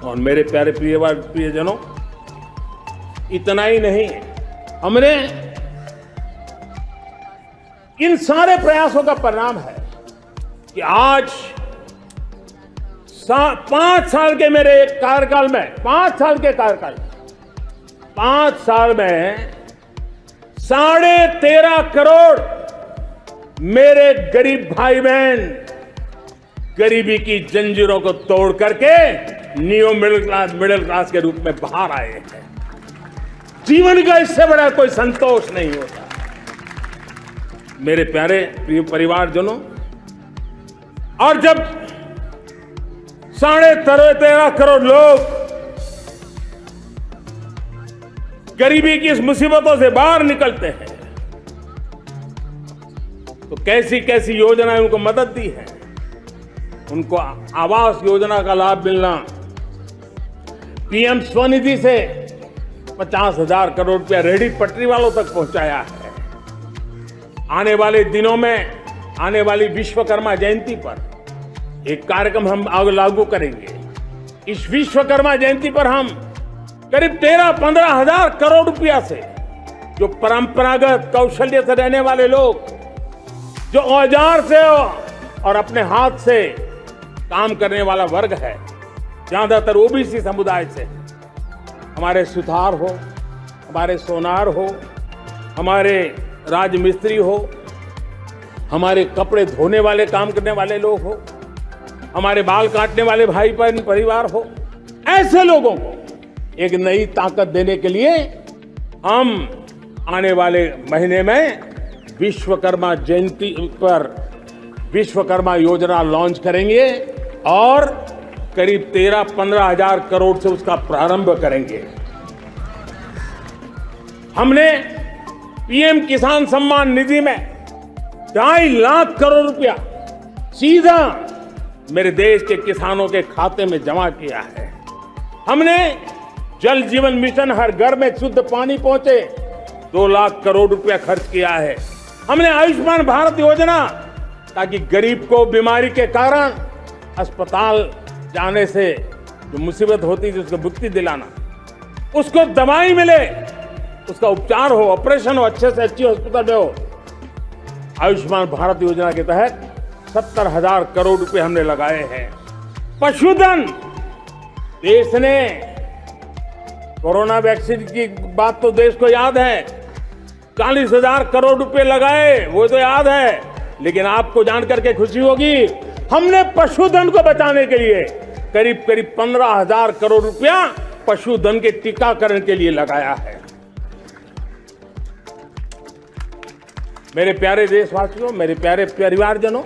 और मेरे प्यारे प्रियजनों, इतना ही नहीं, हमने इन सारे प्रयासों का परिणाम है कि आज 5 साल के मेरे कार्यकाल में, 5 साल के कार्यकाल, 5 साल में 13.5 करोड़ मेरे गरीब भाई बहन गरीबी की जंजीरों को तोड़ करके न्यू मिडिल क्लास के रूप में बाहर आए हैं। जीवन का इससे बड़ा कोई संतोष नहीं होता। मेरे प्यारे प्रिय परिवारजनों, और जब 13.5 करोड़ लोग गरीबी की इस मुसीबतों से बाहर निकलते हैं, तो कैसी कैसी योजनाएं उनको मदद दी है। उनको आवास योजना का लाभ मिलना, पीएम स्वनिधि से 50,000 करोड़ रुपया रेहड़ी पटरी वालों तक पहुंचाया है। आने वाले दिनों में, आने वाली विश्वकर्मा जयंती पर एक कार्यक्रम हम लागू करेंगे। इस विश्वकर्मा जयंती पर हम करीब 13-15 हजार करोड़ रुपया से, जो परंपरागत कौशल्य से रहने वाले लोग, जो औजार से और अपने हाथ से काम करने वाला वर्ग है, ज्यादातर ओबीसी समुदाय से, हमारे सुथार हो, हमारे सोनार हो, हमारे राजमिस्त्री हो, हमारे कपड़े धोने वाले काम करने वाले लोग हो, हमारे बाल काटने वाले भाई बहन परिवार हो, ऐसे लोगों को एक नई ताकत देने के लिए हम आने वाले महीने में विश्वकर्मा जयंती पर विश्वकर्मा योजना लॉन्च करेंगे और करीब 13-15 हजार करोड़ से उसका प्रारंभ करेंगे। हमने पीएम किसान सम्मान निधि में 2.5 लाख करोड़ रुपया सीधा मेरे देश के किसानों के खाते में जमा किया है। हमने जल जीवन मिशन, हर घर में शुद्ध पानी पहुंचे, 2 लाख करोड़ रुपया खर्च किया है। हमने आयुष्मान भारत योजना, ताकि गरीब को बीमारी के कारण अस्पताल जाने से जो मुसीबत होती थी उसको मुक्ति दिलाना, उसको दवाई मिले, उसका उपचार हो, ऑपरेशन हो, अच्छे से अच्छी हॉस्पिटल में हो। आयुष्मान भारत योजना के तहत 70,000 करोड़ रुपए हमने लगाए हैं। पशुधन, देश ने कोरोना वैक्सीन की बात तो देश को याद है, 40,000 करोड़ रुपए लगाए, वो तो याद है। लेकिन आपको जानकर के खुशी होगी, हमने पशुधन को बचाने के लिए करीब करीब 15,000 करोड़ रुपया पशुधन के टीकाकरण के लिए लगाया है। मेरे प्यारे देशवासियों, मेरे प्यारे परिवारजनों,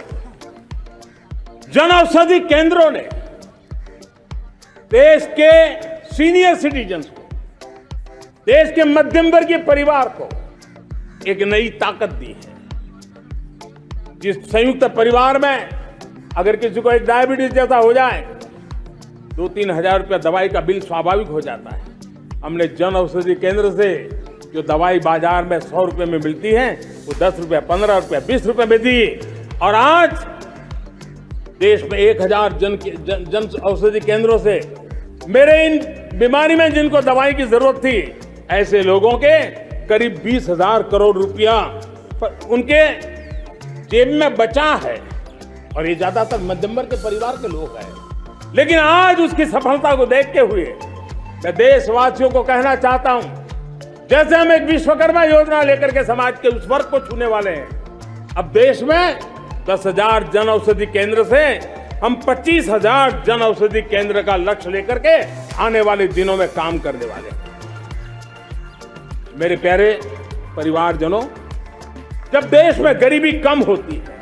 जन औषधि केंद्रों ने देश के सीनियर सिटीजन्स को, देश के मध्यम वर्गीय परिवार को एक नई ताकत दी है। जिस संयुक्त परिवार में अगर किसी को एक डायबिटीज जैसा हो जाए, 2-3 हजार रुपया दवाई का बिल स्वाभाविक हो जाता है। हमने जन औषधि केंद्र से जो दवाई बाजार में 100 रुपए में मिलती है, वो 10 रुपया, 15 रुपया, 20 रुपए में दी। और आज देश में 1,000 जन औषधि केंद्रों से मेरे इन बीमारी में जिनको दवाई की जरूरत थी, ऐसे लोगों के करीब 20,000 करोड़ रुपया उनके जेब में बचा है। और ये ज्यादातर मध्यम वर्ग के परिवार के लोग हैं। लेकिन आज उसकी सफलता को देखते हुए मैं देशवासियों को कहना चाहता हूं, जैसे हम एक विश्वकर्मा योजना लेकर के समाज के उस वर्ग को छूने वाले हैं, अब देश में 10,000 जन औषधि केंद्र से हम 25,000 जन औषधि केंद्र का लक्ष्य लेकर के आने वाले दिनों में काम करने वाले हैं। मेरे प्यारे परिवारजनों, जब देश में गरीबी कम होती है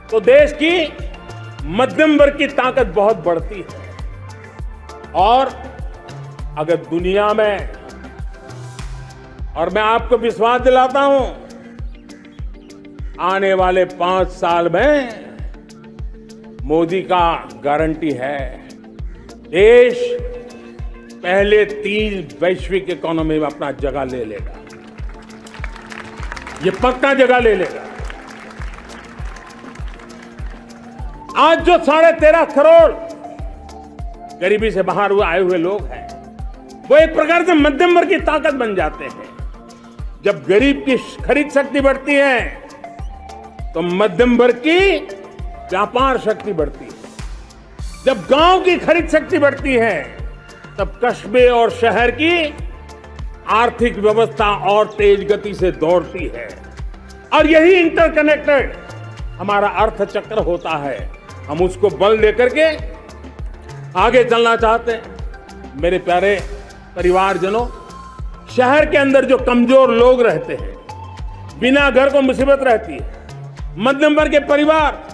तो देश की मध्यम वर्ग की ताकत बहुत बढ़ती है। और अगर दुनिया में, और मैं आपको विश्वास दिलाता हूं, आने वाले 5 साल में मोदी का गारंटी है, देश पहले 3 वैश्विक इकोनॉमी में अपना जगह ले लेगा। ये पक्का जगह ले लेगा। आज जो 13.5 करोड़ गरीबी से बाहर आए हुए लोग हैं, वो एक प्रकार से मध्यम वर्ग की ताकत बन जाते हैं। जब गरीब की खरीद शक्ति बढ़ती है तो मध्यम वर्ग की व्यापार शक्ति बढ़ती है। जब गांव की खरीद शक्ति बढ़ती है तब कस्बे और शहर की आर्थिक व्यवस्था और तेज गति से दौड़ती है। और यही इंटरकनेक्टेड हमारा अर्थ चक्र होता है। हम उसको बल लेकर के आगे चलना चाहते हैं। मेरे प्यारे परिवारजनों, शहर के अंदर जो कमजोर लोग रहते हैं, बिना घर को मुसीबत रहती है, मध्यम वर्ग के परिवार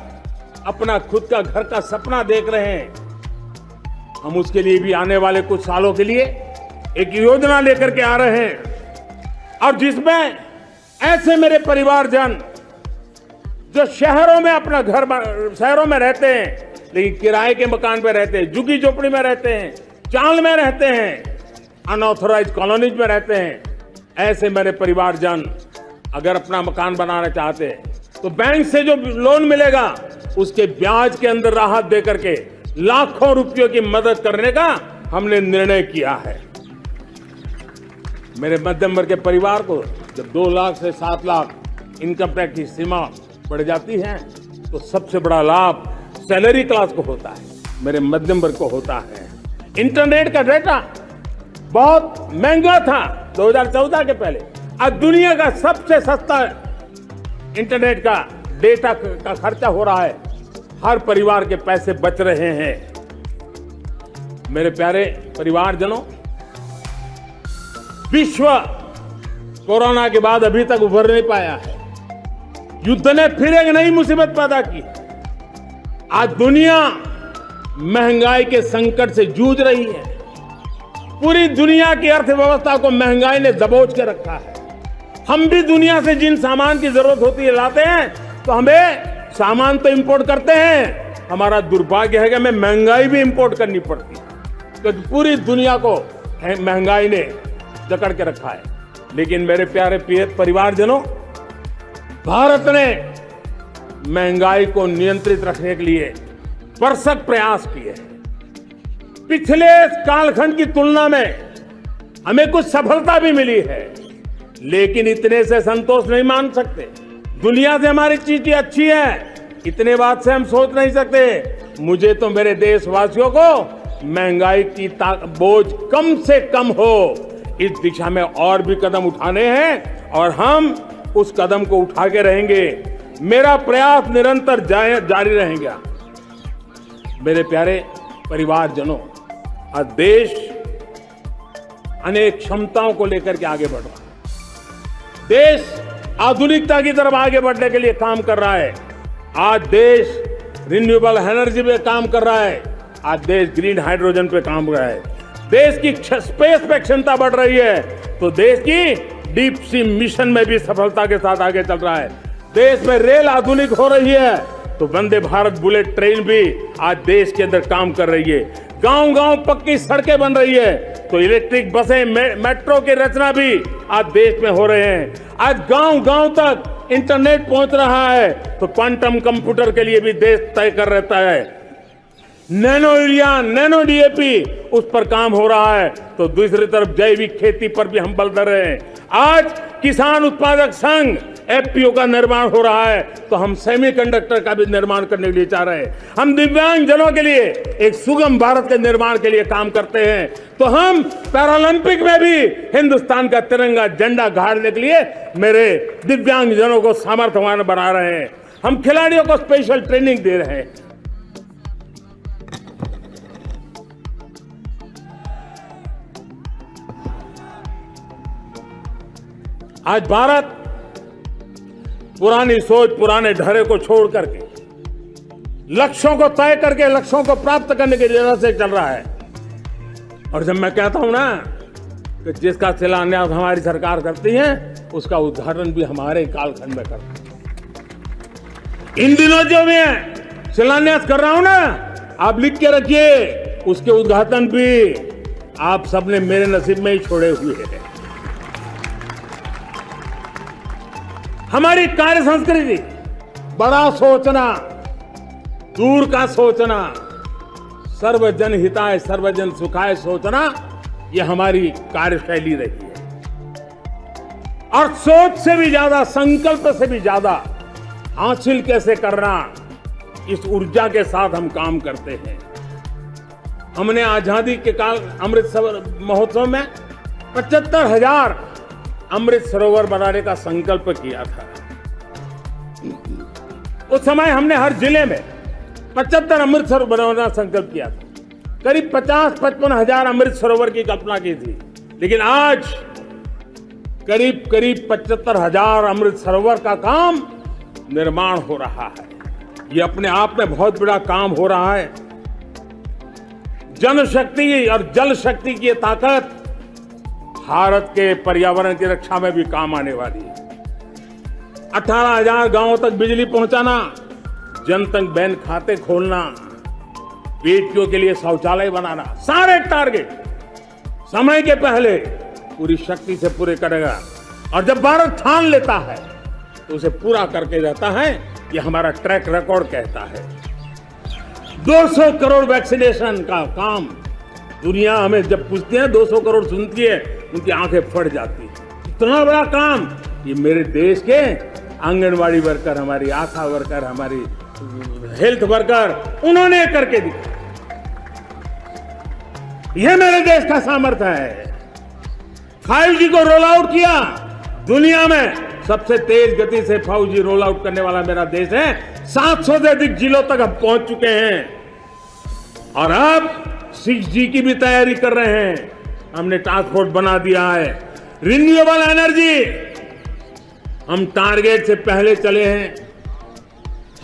अपना खुद का घर का सपना देख रहे हैं, हम उसके लिए भी आने वाले कुछ सालों के लिए एक योजना लेकर के आ रहे हैं। और जिसमें ऐसे मेरे परिवारजन जो शहरों में अपना घर, शहरों में रहते हैं लेकिन किराए के मकान पे रहते हैं, झुग्गी झोपड़ी में रहते हैं, चाल में रहते हैं, अनऑथोराइज कॉलोनीज में रहते हैं, ऐसे मेरे परिवारजन अगर अपना मकान बनाना चाहते हैं तो बैंक से जो लोन मिलेगा उसके ब्याज के अंदर राहत देकर के लाखों रुपयों की मदद करने का हमने निर्णय किया है। मेरे मध्यम वर्ग के परिवार को जब 2 लाख से 7 लाख इनकम टैक्स की सीमा बढ़ जाती है तो सबसे बड़ा लाभ सैलरी क्लास को होता है, मेरे मध्यम वर्ग को होता है। इंटरनेट का डेटा बहुत महंगा था 2014 के पहले, आज दुनिया का सबसे सस्ता इंटरनेट का डेटा का खर्चा हो रहा है। हर परिवार के पैसे बच रहे हैं। मेरे प्यारे परिवारजनों, विश्व कोरोना के बाद अभी तक उभर नहीं पाया है। युद्ध ने फिर एक नई मुसीबत पैदा की। आज दुनिया महंगाई के संकट से जूझ रही है। पूरी दुनिया की अर्थव्यवस्था को महंगाई ने दबोच के रखा है। हम भी दुनिया से जिन सामान की जरूरत होती है लाते हैं, तो हमें सामान तो इंपोर्ट करते हैं। हमारा दुर्भाग्य है कि हमें महंगाई भी इंपोर्ट करनी पड़ती है, तो पूरी दुनिया को महंगाई ने जकड़ के रखा है। लेकिन मेरे प्यारे परिवारजनों, भारत ने महंगाई को नियंत्रित रखने के लिए भरसक प्रयास किए। पिछले कालखंड की तुलना में हमें कुछ सफलता भी मिली है, लेकिन इतने से संतोष नहीं मान सकते। दुनिया से हमारी चीजें अच्छी है, इतने बात से हम सोच नहीं सकते। मुझे तो मेरे देशवासियों को महंगाई की बोझ कम से कम हो, इस दिशा में और भी कदम उठाने हैं और हम उस कदम को उठा के रहेंगे। मेरा प्रयास निरंतर जारी रहेगा। मेरे प्यारे परिवारजनों, आज देश अनेक क्षमताओं को लेकर के आगे बढ़ रहा है। देश आधुनिकता की तरफ आगे बढ़ने के लिए काम कर रहा है। आज देश रिन्यूएबल एनर्जी पे काम कर रहा है। आज देश ग्रीन हाइड्रोजन पे काम कर रहा है। देश की स्पेस पे क्षमता बढ़ रही है तो देश की डीप सी मिशन में भी सफलता के साथ आगे चल रहा है। देश में रेल आधुनिक हो रही है तो वंदे भारत बुलेट ट्रेन भी आज देश के अंदर काम कर रही है। गांव-गांव पक्की सड़कें बन रही है तो इलेक्ट्रिक बसें, मेट्रो की रचना भी आज देश में हो रहे हैं। आज गांव-गांव तक इंटरनेट पहुंच रहा है तो क्वांटम कंप्यूटर के लिए भी देश तय कर रहता है। नैनो यूरिया, नैनो डीएपी उस पर काम हो रहा है तो दूसरी तरफ जैविक खेती पर भी हम बल दे रहे हैं। आज किसान उत्पादक संघ एफपीओ का निर्माण हो रहा है तो हम सेमीकंडक्टर का भी निर्माण करने के लिए चाह रहे हैं। हम दिव्यांग जनों के लिए एक सुगम भारत के निर्माण के लिए काम करते हैं तो हम पैरालंपिक में भी हिंदुस्तान का तिरंगा झंडा गाड़ने के लिए मेरे दिव्यांग जनों को सामर्थ्यवान बना रहे हैं। हम खिलाड़ियों को स्पेशल ट्रेनिंग दे रहे हैं। आज भारत पुरानी सोच, पुराने ढर्रे को छोड़ करके लक्ष्यों को तय करके लक्ष्यों को प्राप्त करने की राह से चल रहा है। और जब मैं कहता हूं ना कि जिसका शिलान्यास हमारी सरकार करती है उसका उद्घाटन भी हमारे कालखंड में करते हैं। इन दिनों जो मैं शिलान्यास कर रहा हूं ना, आप लिख के रखिए, उसके उद्घाटन भी आप सबने मेरे नसीब में ही छोड़े हुए हैं। हमारी कार्य संस्कृति बड़ा सोचना, दूर का सोचना, सर्वजन हिताय सर्वजन सुखाय सोचना, यह हमारी कार्यशैली रही है। और सोच से भी ज्यादा, संकल्प से भी ज्यादा हासिल कैसे करना, इस ऊर्जा के साथ हम काम करते हैं। हमने आजादी के काल अमृत महोत्सव में 75,000 अमृत सरोवर बनाने का संकल्प किया था। उस समय हमने हर जिले में 75 अमृत सरोवर बनाने का संकल्प किया था। करीब 50-55 हजार अमृत सरोवर की कल्पना की थी, लेकिन आज करीब 75,000 अमृत सरोवर का काम निर्माण हो रहा है। ये अपने आप में बहुत बड़ा काम हो रहा है। जनशक्ति और जल शक्ति की ताकत भारत के पर्यावरण की रक्षा में भी काम आने वाली है। 18,000 गांवों तक बिजली पहुंचाना, जनधन बैंक खाते खोलना, बेटियों के लिए शौचालय बनाना, सारे टारगेट समय के पहले पूरी शक्ति से पूरे करेगा। और जब भारत ठान लेता है तो उसे पूरा करके रहता है। ये हमारा ट्रैक रिकॉर्ड कहता है। 200 करोड़ वैक्सीनेशन का काम, दुनिया हमें जब पूछती है 200 करोड़ सुनती है, उनकी आंखें फट जाती है। इतना बड़ा काम ये मेरे देश के आंगनवाड़ी वर्कर, हमारी आशा वर्कर, हमारी हेल्थ वर्कर, उन्होंने करके दिखा। यह मेरे देश का सामर्थ्य है। 5G को रोल आउट किया, दुनिया में सबसे तेज गति से 5G रोल आउट करने वाला मेरा देश है। 700 से अधिक जिलों तक हम पहुंच चुके हैं और अब 6G की भी तैयारी कर रहे हैं। हमने टास्क फोर्स बना दिया है। रिन्यूएबल एनर्जी, हम टारगेट से पहले चले हैं।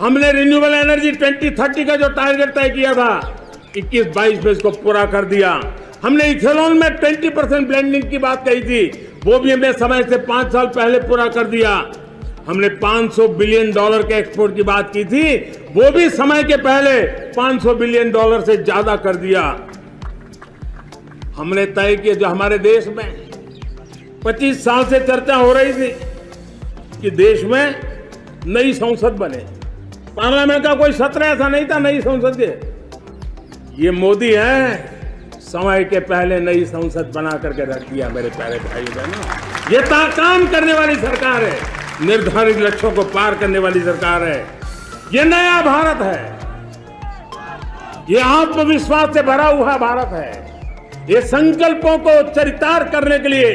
हमने रिन्यूएबल एनर्जी 2030 का जो टारगेट तय किया था, 21-22 में इसको पूरा कर दिया। हमने इथेनॉल में 20% ब्लेंडिंग की बात कही थी, वो भी हमने समय से 5 साल पहले पूरा कर दिया। हमने $500 बिलियन के एक्सपोर्ट की बात की थी, वो भी समय के पहले $500 बिलियन से ज्यादा कर दिया। हमने तय किया, जो हमारे देश में 25 साल से चर्चा हो रही थी कि देश में नई संसद बने, पार्लियामेंट का कोई सत्र ऐसा नहीं था नई संसद के। ये मोदी है, समय के पहले नई संसद बना करके रख दिया। मेरे प्यारे भाई बहनों, ये काम करने वाली सरकार है, निर्धारित लक्ष्यों को पार करने वाली सरकार है। ये नया भारत है, ये आत्मविश्वास से भरा हुआ भारत है। ये संकल्पों को चरितार्थ करने के लिए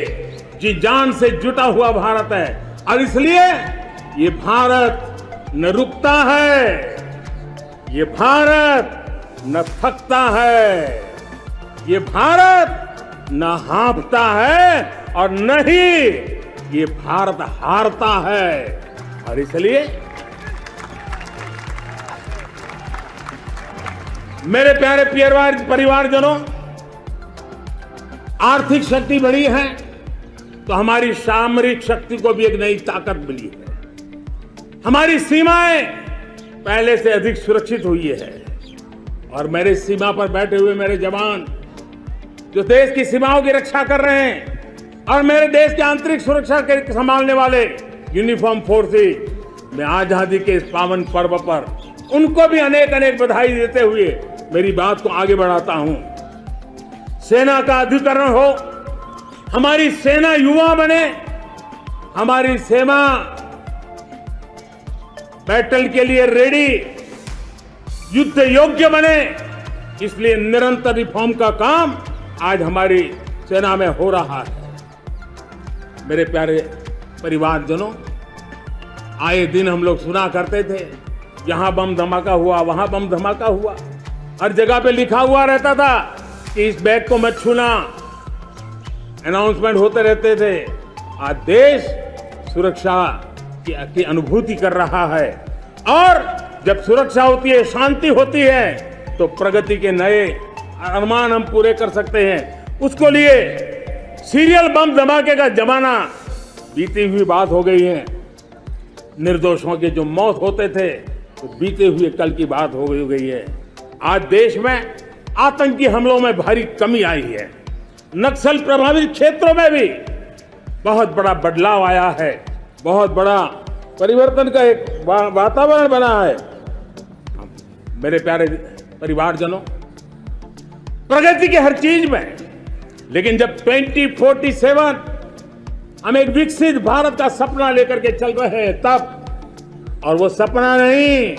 जी जान से जुटा हुआ भारत है। और इसलिए ये भारत न रुकता है, ये भारत न थकता है, ये भारत न हाँफता है और न ही ये भारत हारता है। और इसलिए मेरे प्यारे परिवारजनों, आर्थिक शक्ति बढ़ी है तो हमारी सामरिक शक्ति को भी एक नई ताकत मिली है। हमारी सीमाएं पहले से अधिक सुरक्षित हुई है और मेरे सीमा पर बैठे हुए मेरे जवान जो देश की सीमाओं की रक्षा कर रहे हैं और मेरे देश की आंतरिक सुरक्षा के संभालने वाले यूनिफॉर्म फोर्सेस, मैं आजादी के इस पावन पर्व पर उनको भी अनेक अनेक बधाई देते हुए मेरी बात को आगे बढ़ाता हूं। सेना का अधिकरण हो, हमारी सेना युवा बने, हमारी सेना बैटल के लिए रेडी, युद्ध योग्य बने, इसलिए निरंतर रिफॉर्म का काम आज हमारी सेना में हो रहा है। मेरे प्यारे परिवारजनों, आए दिन हम लोग सुना करते थे, यहां बम धमाका हुआ, वहां बम धमाका हुआ, हर जगह पे लिखा हुआ रहता था कि इस बैग को मत छूना, अनाउंसमेंट होते रहते थे। आज देश सुरक्षा की अनुभूति कर रहा है और जब सुरक्षा होती है, शांति होती है, तो प्रगति के नए अरमान हम पूरे कर सकते हैं। उसको लिए सीरियल बम धमाके का जमाना बीती हुई बात हो गई है। निर्दोषों के जो मौत होते थे तो बीते हुए कल की बात हो गई है। आज देश में आतंकी हमलों में भारी कमी आई है। नक्सल प्रभावित क्षेत्रों में भी बहुत बड़ा बदलाव आया है, बहुत बड़ा परिवर्तन का एक वातावरण बना है। मेरे प्यारे परिवारजनों, प्रगति की हर चीज में, लेकिन जब 2047 हम एक विकसित भारत का सपना लेकर के चल रहे हैं तब, और वो सपना नहीं,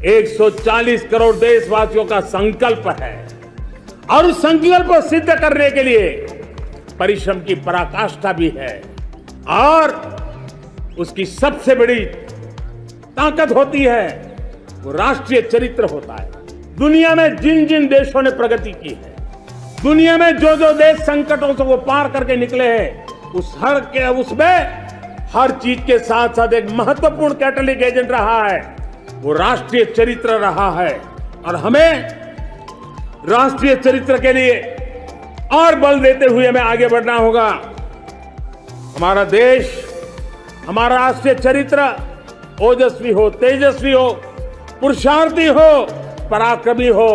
140 करोड़ देशवासियों का संकल्प है और उस संकल्प को सिद्ध करने के लिए परिश्रम की पराकाष्ठा भी है। और उसकी सबसे बड़ी ताकत होती है वो राष्ट्रीय चरित्र होता है। दुनिया में जिन जिन देशों ने प्रगति की है, दुनिया में जो जो देश संकटों से वो पार करके निकले हैं, उसमें हर चीज के साथ साथ एक महत्वपूर्ण कैटलिक एजेंट रहा है, वो राष्ट्रीय चरित्र रहा है। और हमें राष्ट्रीय चरित्र के लिए और बल देते हुए हमें आगे बढ़ना होगा। हमारा देश, हमारा राष्ट्रीय चरित्र ओजस्वी हो, तेजस्वी हो, पुरुषार्थी हो, पराक्रमी हो,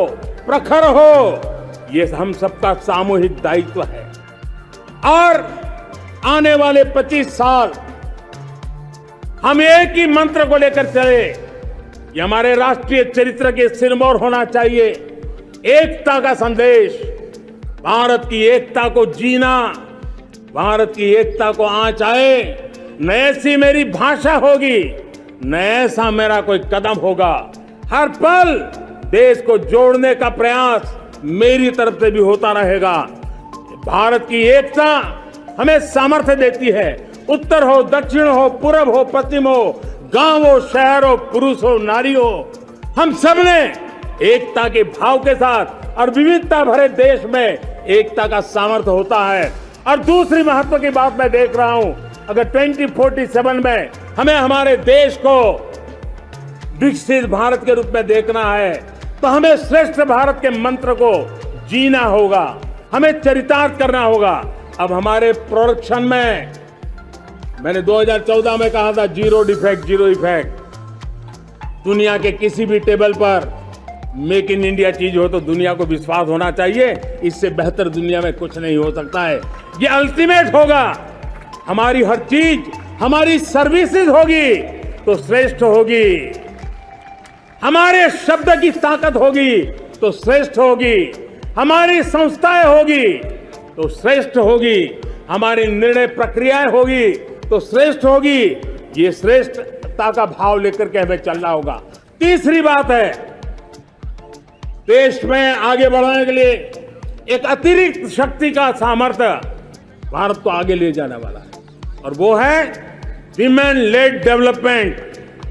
प्रखर हो, ये हम सबका सामूहिक दायित्व है। और आने वाले 25 साल हम एक ही मंत्र को लेकर चले, ये हमारे राष्ट्रीय चरित्र के सिरमौर होना चाहिए। एकता का संदेश, भारत की एकता को जीना, भारत की एकता को आंच आए, न ऐसी मेरी भाषा होगी, न ऐसा मेरा कोई कदम होगा। हर पल देश को जोड़ने का प्रयास मेरी तरफ से भी होता रहेगा। भारत की एकता हमें सामर्थ्य देती है। उत्तर हो, दक्षिण हो, पूरब हो, पश्चिम हो, गांव हो, शहर हो, पुरुष हो, नारी हो, हम सब ने एकता के भाव के साथ और विविधता भरे देश में एकता का सामर्थ्य होता है। और दूसरी महत्व की बात मैं देख रहा हूं, अगर 2047 में हमें हमारे देश को विकसित भारत के रूप में देखना है तो हमें श्रेष्ठ भारत के मंत्र को जीना होगा, हमें चरितार्थ करना होगा। अब हमारे प्रोडक्शन में, मैंने 2014 में कहा था जीरो डिफेक्ट जीरो इफेक्ट। दुनिया के किसी भी टेबल पर मेक इन इंडिया चीज हो तो दुनिया को विश्वास होना चाहिए, इससे बेहतर दुनिया में कुछ नहीं हो सकता है। ये अल्टीमेट होगा। हमारी हर चीज, हमारी सर्विसेज होगी तो श्रेष्ठ होगी, हमारे शब्द की ताकत होगी तो श्रेष्ठ होगी, हमारी संस्थाएं होगी तो श्रेष्ठ होगी, हमारी निर्णय प्रक्रियाएं होगी तो श्रेष्ठ होगी। ये श्रेष्ठता का भाव लेकर के हमें चलना होगा। तीसरी बात है, देश में आगे बढ़ाने के लिए एक अतिरिक्त शक्ति का सामर्थ्य भारत को आगे ले जाने वाला है और वो है विमेन लेड डेवलपमेंट।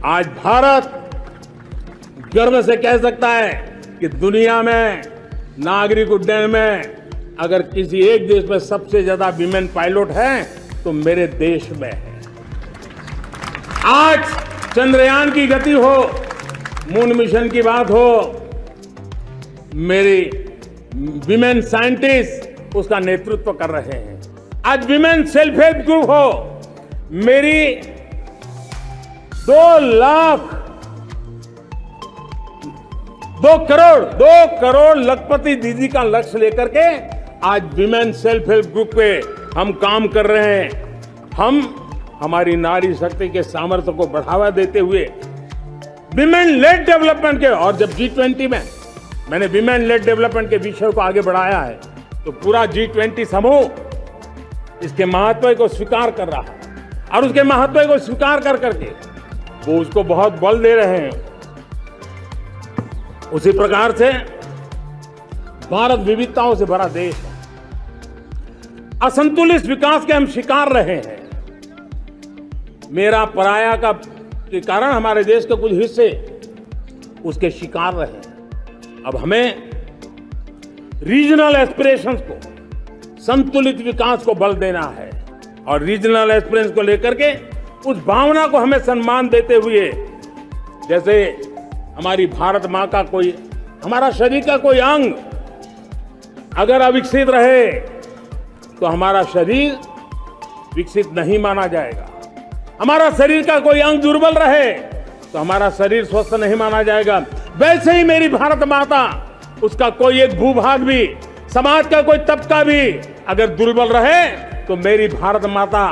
आज भारत गर्व से कह सकता है कि दुनिया में नागरिक उड्डयन में अगर किसी एक देश में सबसे ज्यादा विमेन पायलट है तो मेरे देश में है। आज चंद्रयान की गति हो, मून मिशन की बात हो, मेरी विमेन साइंटिस्ट उसका नेतृत्व कर रहे हैं। आज विमेन सेल्फ हेल्प ग्रुप हो, मेरी 2 करोड़ लखपति दीदी का लक्ष्य लेकर के आज विमेन सेल्फ हेल्प ग्रुप पे हम काम कर रहे हैं। हम हमारी नारी शक्ति के सामर्थ्य को बढ़ावा देते हुए विमेन लेड डेवलपमेंट के, और जब G20 में मैंने विमेन लेड डेवलपमेंट के विषय को आगे बढ़ाया है तो पूरा G20 समूह इसके महत्व को स्वीकार कर रहा है और उसके महत्व को स्वीकार कर करके वो उसको बहुत बल दे रहे हैं। उसी प्रकार से भारत विविधताओं से भरा देश है। असंतुलित विकास के हम शिकार रहे हैं। मेरा पराया का के कारण हमारे देश के कुछ हिस्से उसके शिकार रहे हैं। अब हमें रीजनल एस्पिरेशंस को, संतुलित विकास को बल देना है और रीजनल एस्पिरेशंस को लेकर के उस भावना को हमें सम्मान देते हुए, जैसे हमारी भारत मां का कोई, हमारा शरीर का कोई अंग अगर अविकसित रहे तो हमारा शरीर विकसित नहीं माना जाएगा। हमारा शरीर का कोई अंग दुर्बल रहे तो हमारा शरीर स्वस्थ नहीं माना जाएगा। वैसे ही मेरी भारत माता, उसका कोई एक भूभाग भी, समाज का कोई तबका भी अगर दुर्बल रहे तो मेरी भारत माता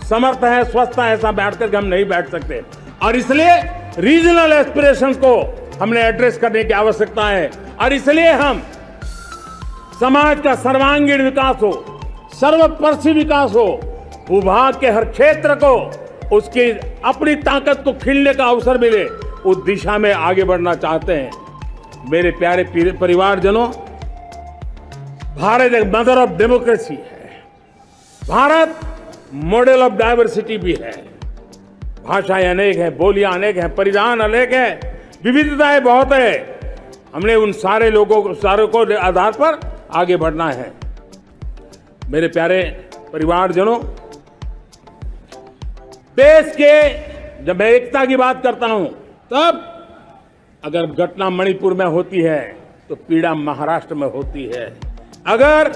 समर्थ है, स्वस्थ है, ऐसा बैठ करके हम नहीं बैठ सकते। और इसलिए रीजनल एस्पिरेशंस को हमने एड्रेस करने की आवश्यकता है और इसलिए हम समाज का सर्वांगीण विकास हो, सर्वस्पर्शी विकास हो, भूभाग के हर क्षेत्र को उसकी अपनी ताकत को खिलने का अवसर मिले, उस दिशा में आगे बढ़ना चाहते हैं। मेरे प्यारे परिवारजनों, भारत एक मदर ऑफ डेमोक्रेसी है। भारत मॉडल ऑफ डाइवर्सिटी भी है। भाषाएं अनेक हैं, बोलियां अनेक हैं, परिधान अनेक है, विविधताएं बहुत है। हमने उन सारे लोगों को, सारों को आधार पर आगे बढ़ना है। मेरे प्यारे परिवारजनों, देश के जब मैं एकता की बात करता हूं तब अगर घटना मणिपुर में होती है तो पीड़ा महाराष्ट्र में होती है, अगर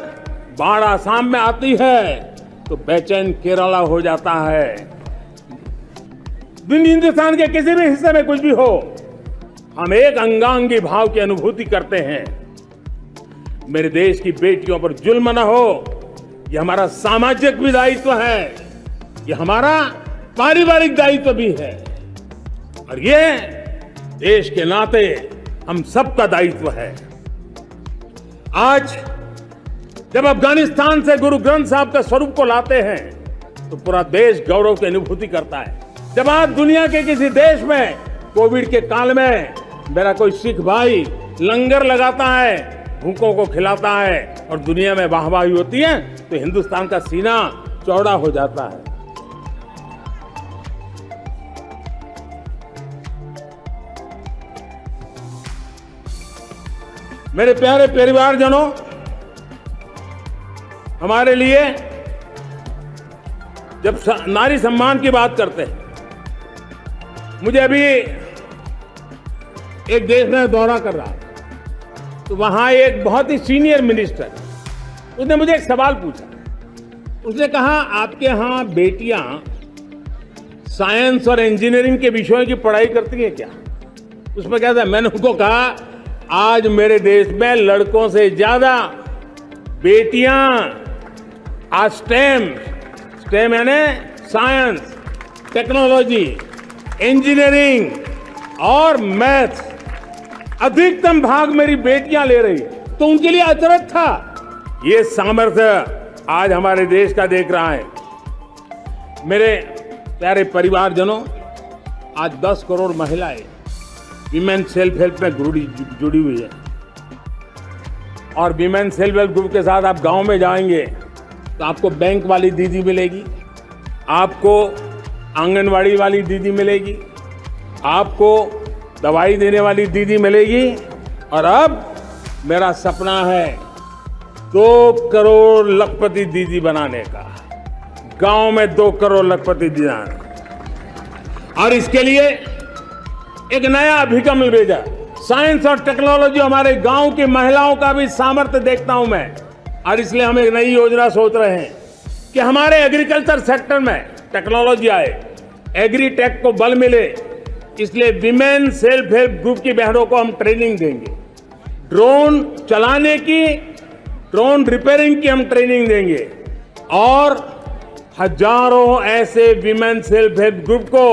बाढ़ आसाम में आती है तो बेचैन केरला हो जाता है। हिंदुस्तान के किसी भी हिस्से में कुछ भी हो, हम एक अंगांगी भाव की अनुभूति करते हैं। मेरे देश की बेटियों पर जुल्म न हो, यह हमारा सामाजिक भी दायित्व है, यह हमारा पारिवारिक दायित्व भी है और ये देश के नाते हम सबका दायित्व है। आज जब अफगानिस्तान से गुरु ग्रंथ साहब के स्वरूप को लाते हैं तो पूरा देश गौरव की अनुभूति करता है। जब आज दुनिया के किसी देश में कोविड के काल में मेरा कोई सिख भाई लंगर लगाता है, भूखों को खिलाता है और दुनिया में वाहवाही होती है तो हिंदुस्तान का सीना चौड़ा हो जाता है। मेरे प्यारे परिवारजनों, हमारे लिए जब नारी सम्मान की बात करते हैं, मुझे अभी एक देश में दौरा कर रहा था तो वहां एक बहुत ही सीनियर मिनिस्टर, उसने मुझे एक सवाल पूछा। उसने कहा, आपके यहां बेटियां साइंस और इंजीनियरिंग के विषयों की पढ़ाई करती हैं क्या? उसमें क्या था? मैंने उनको कहा, आज मेरे देश में लड़कों से ज्यादा बेटियां आज स्टेम यानी साइंस, टेक्नोलॉजी, इंजीनियरिंग और मैथ अधिकतम भाग मेरी बेटियां ले रही, तो उनके लिए अचरज था। ये सामर्थ्य आज हमारे देश का देख रहा है। मेरे प्यारे परिवारजनों, आज 10 करोड़ महिलाएं विमेन सेल्फ हेल्प में जुड़ी हुई है। और विमेन सेल्फ हेल्प ग्रुप के साथ आप गांव में जाएंगे तो आपको बैंक वाली दीदी मिलेगी, आपको आंगनवाड़ी वाली दीदी मिलेगी, आपको दवाई देने वाली दीदी मिलेगी। और अब मेरा सपना है 2 करोड़ लखपति दीदी बनाने का, गांव में 2 करोड़ लखपति दीदी। और इसके लिए एक नया अभिगम भेजा, साइंस और टेक्नोलॉजी। हमारे गांव की महिलाओं का भी सामर्थ्य देखता हूं मैं, और इसलिए हम एक नई योजना सोच रहे हैं कि हमारे एग्रीकल्चर सेक्टर में टेक्नोलॉजी आए, एग्रीटेक को बल मिले। इसलिए विमेन सेल्फ हेल्प ग्रुप की बहनों को हम ट्रेनिंग देंगे, ड्रोन चलाने की, ड्रोन रिपेयरिंग की हम ट्रेनिंग देंगे, और हजारों ऐसे विमेन सेल्फ हेल्प ग्रुप को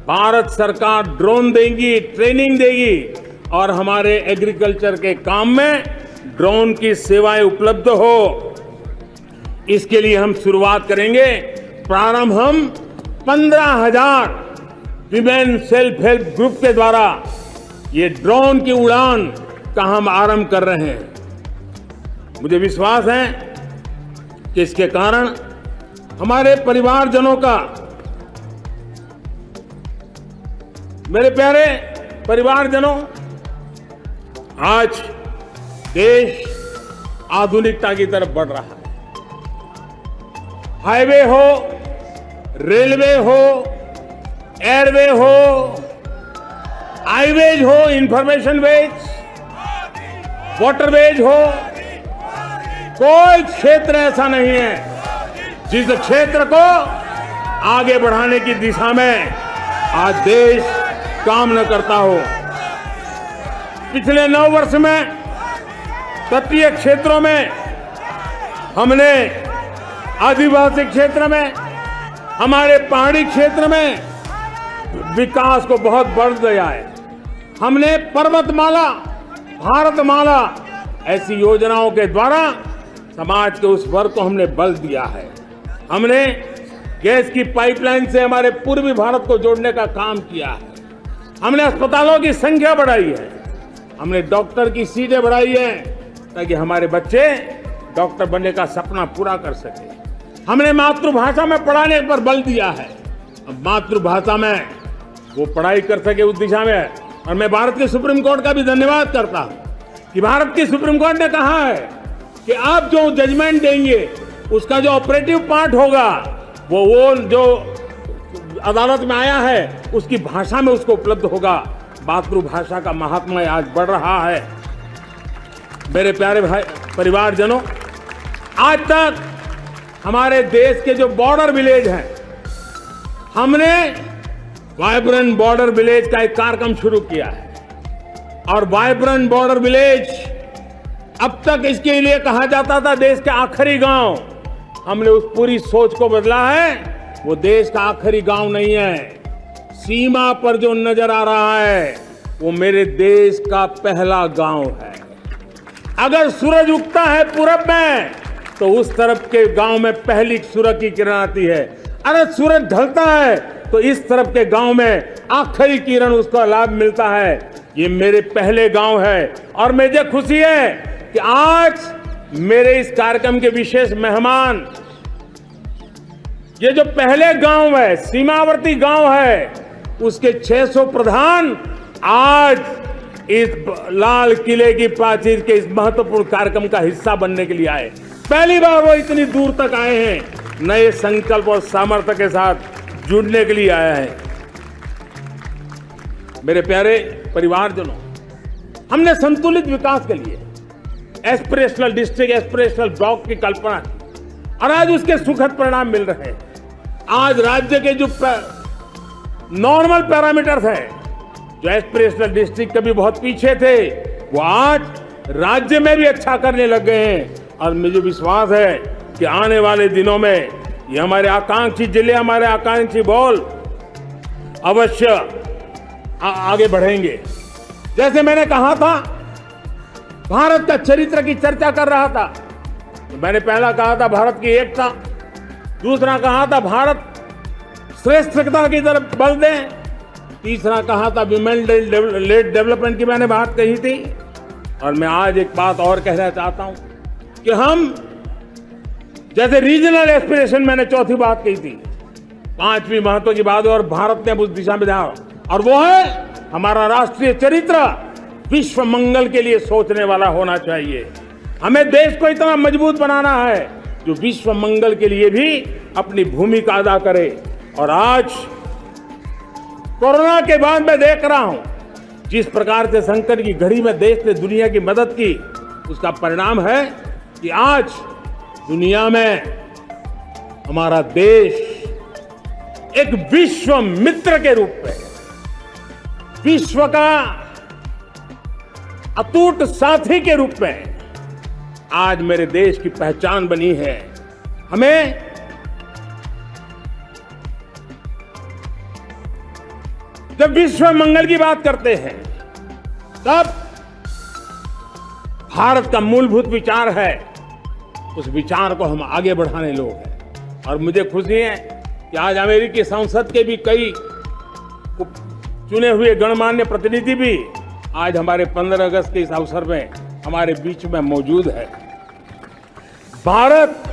भारत सरकार ड्रोन देगी, ट्रेनिंग देगी, और हमारे एग्रीकल्चर के काम में ड्रोन की सेवाएं उपलब्ध हो। इसके लिए हम शुरुआत करेंगे। प्रारंभ हम 15,000 विमेन सेल्फ हेल्प ग्रुप के द्वारा ये ड्रोन की उड़ान का हम आरंभ कर रहे हैं। मुझे विश्वास है कि इसके कारण हमारे परिवारजनों का, मेरे प्यारे परिवारजनों, आज देश आधुनिकता की तरफ बढ़ रहा है। हाईवे हो, रेलवे हो, एयरवे हो, हाईवेज हो, इंफॉर्मेशन वेज, वाटरवेज हो, कोई क्षेत्र ऐसा नहीं है जिस क्षेत्र को आगे बढ़ाने की दिशा में आज देश काम न करता हो। पिछले 9 वर्ष में तटीय क्षेत्रों में हमने, आदिवासी क्षेत्र में, हमारे पहाड़ी क्षेत्र में विकास को बहुत बढ़ दिया है। हमने पर्वतमाला, भारतमाला ऐसी योजनाओं के द्वारा समाज के उस वर्ग को हमने बल दिया है। हमने गैस की पाइपलाइन से हमारे पूर्वी भारत को जोड़ने का काम किया है। हमने अस्पतालों की संख्या बढ़ाई है, हमने डॉक्टर की सीटें बढ़ाई है ताकि हमारे बच्चे डॉक्टर बनने का सपना पूरा कर सके। हमने मातृभाषा में पढ़ाने पर बल दिया है, अब मातृभाषा में वो पढ़ाई कर सके उस दिशा में। और मैं भारत के सुप्रीम कोर्ट का भी धन्यवाद करता हूं कि भारत की सुप्रीम कोर्ट ने कहा है कि आप जो जजमेंट देंगे उसका जो ऑपरेटिव पार्ट होगा वो जो अदालत में आया है उसकी भाषा में उसको उपलब्ध होगा। मातृभाषा का महात्म्य आज बढ़ रहा है। मेरे प्यारे भाई परिवारजनों, आज तक हमारे देश के जो बॉर्डर विलेज हैं, हमने वाइब्रेंट बॉर्डर विलेज का एक कार्यक्रम शुरू किया है। और वाइब्रेंट बॉर्डर विलेज, अब तक इसके लिए कहा जाता था देश के आखिरी गांव। हमने उस पूरी सोच को बदला है, वो देश का आखिरी गांव नहीं है। सीमा पर जो नजर आ रहा है वो मेरे देश का पहला गांव है। अगर सूरज उगता है पूरब में तो उस तरफ के गांव में पहली सूरज की किरण आती है। अगर सूरज ढलता है तो इस तरफ के गांव में आखिरी किरण उसका लाभ मिलता है। ये मेरे पहले गांव है और मुझे खुशी है कि आज मेरे इस कार्यक्रम के विशेष मेहमान, ये जो पहले गांव है, सीमावर्ती गांव है, उसके 600 प्रधान आज इस लाल किले की प्राचीर के इस महत्वपूर्ण कार्यक्रम का हिस्सा बनने के लिए आए। पहली बार वो इतनी दूर तक आए हैं, नए संकल्प और सामर्थ्य के साथ जुड़ने के लिए आया है। मेरे प्यारे परिवारजनों, हमने संतुलित विकास के लिए एस्पिरेशनल डिस्ट्रिक्ट, एस्पिरेशनल ब्लॉक की कल्पना की और आज उसके सुखद परिणाम मिल रहे हैं। आज राज्य के जो नॉर्मल पैरामीटर्स हैं, जो एस्पिरेशनल डिस्ट्रिक्ट कभी बहुत पीछे थे, वो आज राज्य में भी अच्छा करने लग गए हैं। और मुझे विश्वास है कि आने वाले दिनों में ये हमारे आकांक्षी जिले, हमारे आकांक्षी बॉल अवश्य आगे बढ़ेंगे। जैसे मैंने कहा था, भारत का चरित्र की चर्चा कर रहा था, तो मैंने पहला कहा था भारत की एकता, दूसरा कहा था भारत श्रेष्ठता की तरफ बल दें, तीसरा कहा था विमेन लेड डेवलपमेंट की मैंने बात कही थी, और मैं आज एक बात और कहना चाहता हूं कि हम जैसे रीजनल एस्पिरेशन, मैंने चौथी बात कही थी, पांचवी महत्व की बात, और भारत ने उस दिशा में ध्यान, और वो है हमारा राष्ट्रीय चरित्र विश्व मंगल के लिए सोचने वाला होना चाहिए। हमें देश को इतना मजबूत बनाना है जो विश्व मंगल के लिए भी अपनी भूमिका अदा करे। और आज कोरोना के बाद मैं देख रहा हूं जिस प्रकार से संकट की घड़ी में देश ने दुनिया की मदद की, उसका परिणाम है कि आज दुनिया में हमारा देश एक विश्व मित्र के रूप में, विश्व का अटूट साथी के रूप में आज मेरे देश की पहचान बनी है। हमें जब विश्व मंगल की बात करते हैं तब भारत का मूलभूत विचार है, उस विचार को हम आगे बढ़ाने लोग हैं। और मुझे खुशी है कि आज अमेरिकी संसद के भी कई चुने हुए गणमान्य प्रतिनिधि भी आज हमारे 15 अगस्त के इस अवसर में हमारे बीच में मौजूद है। भारत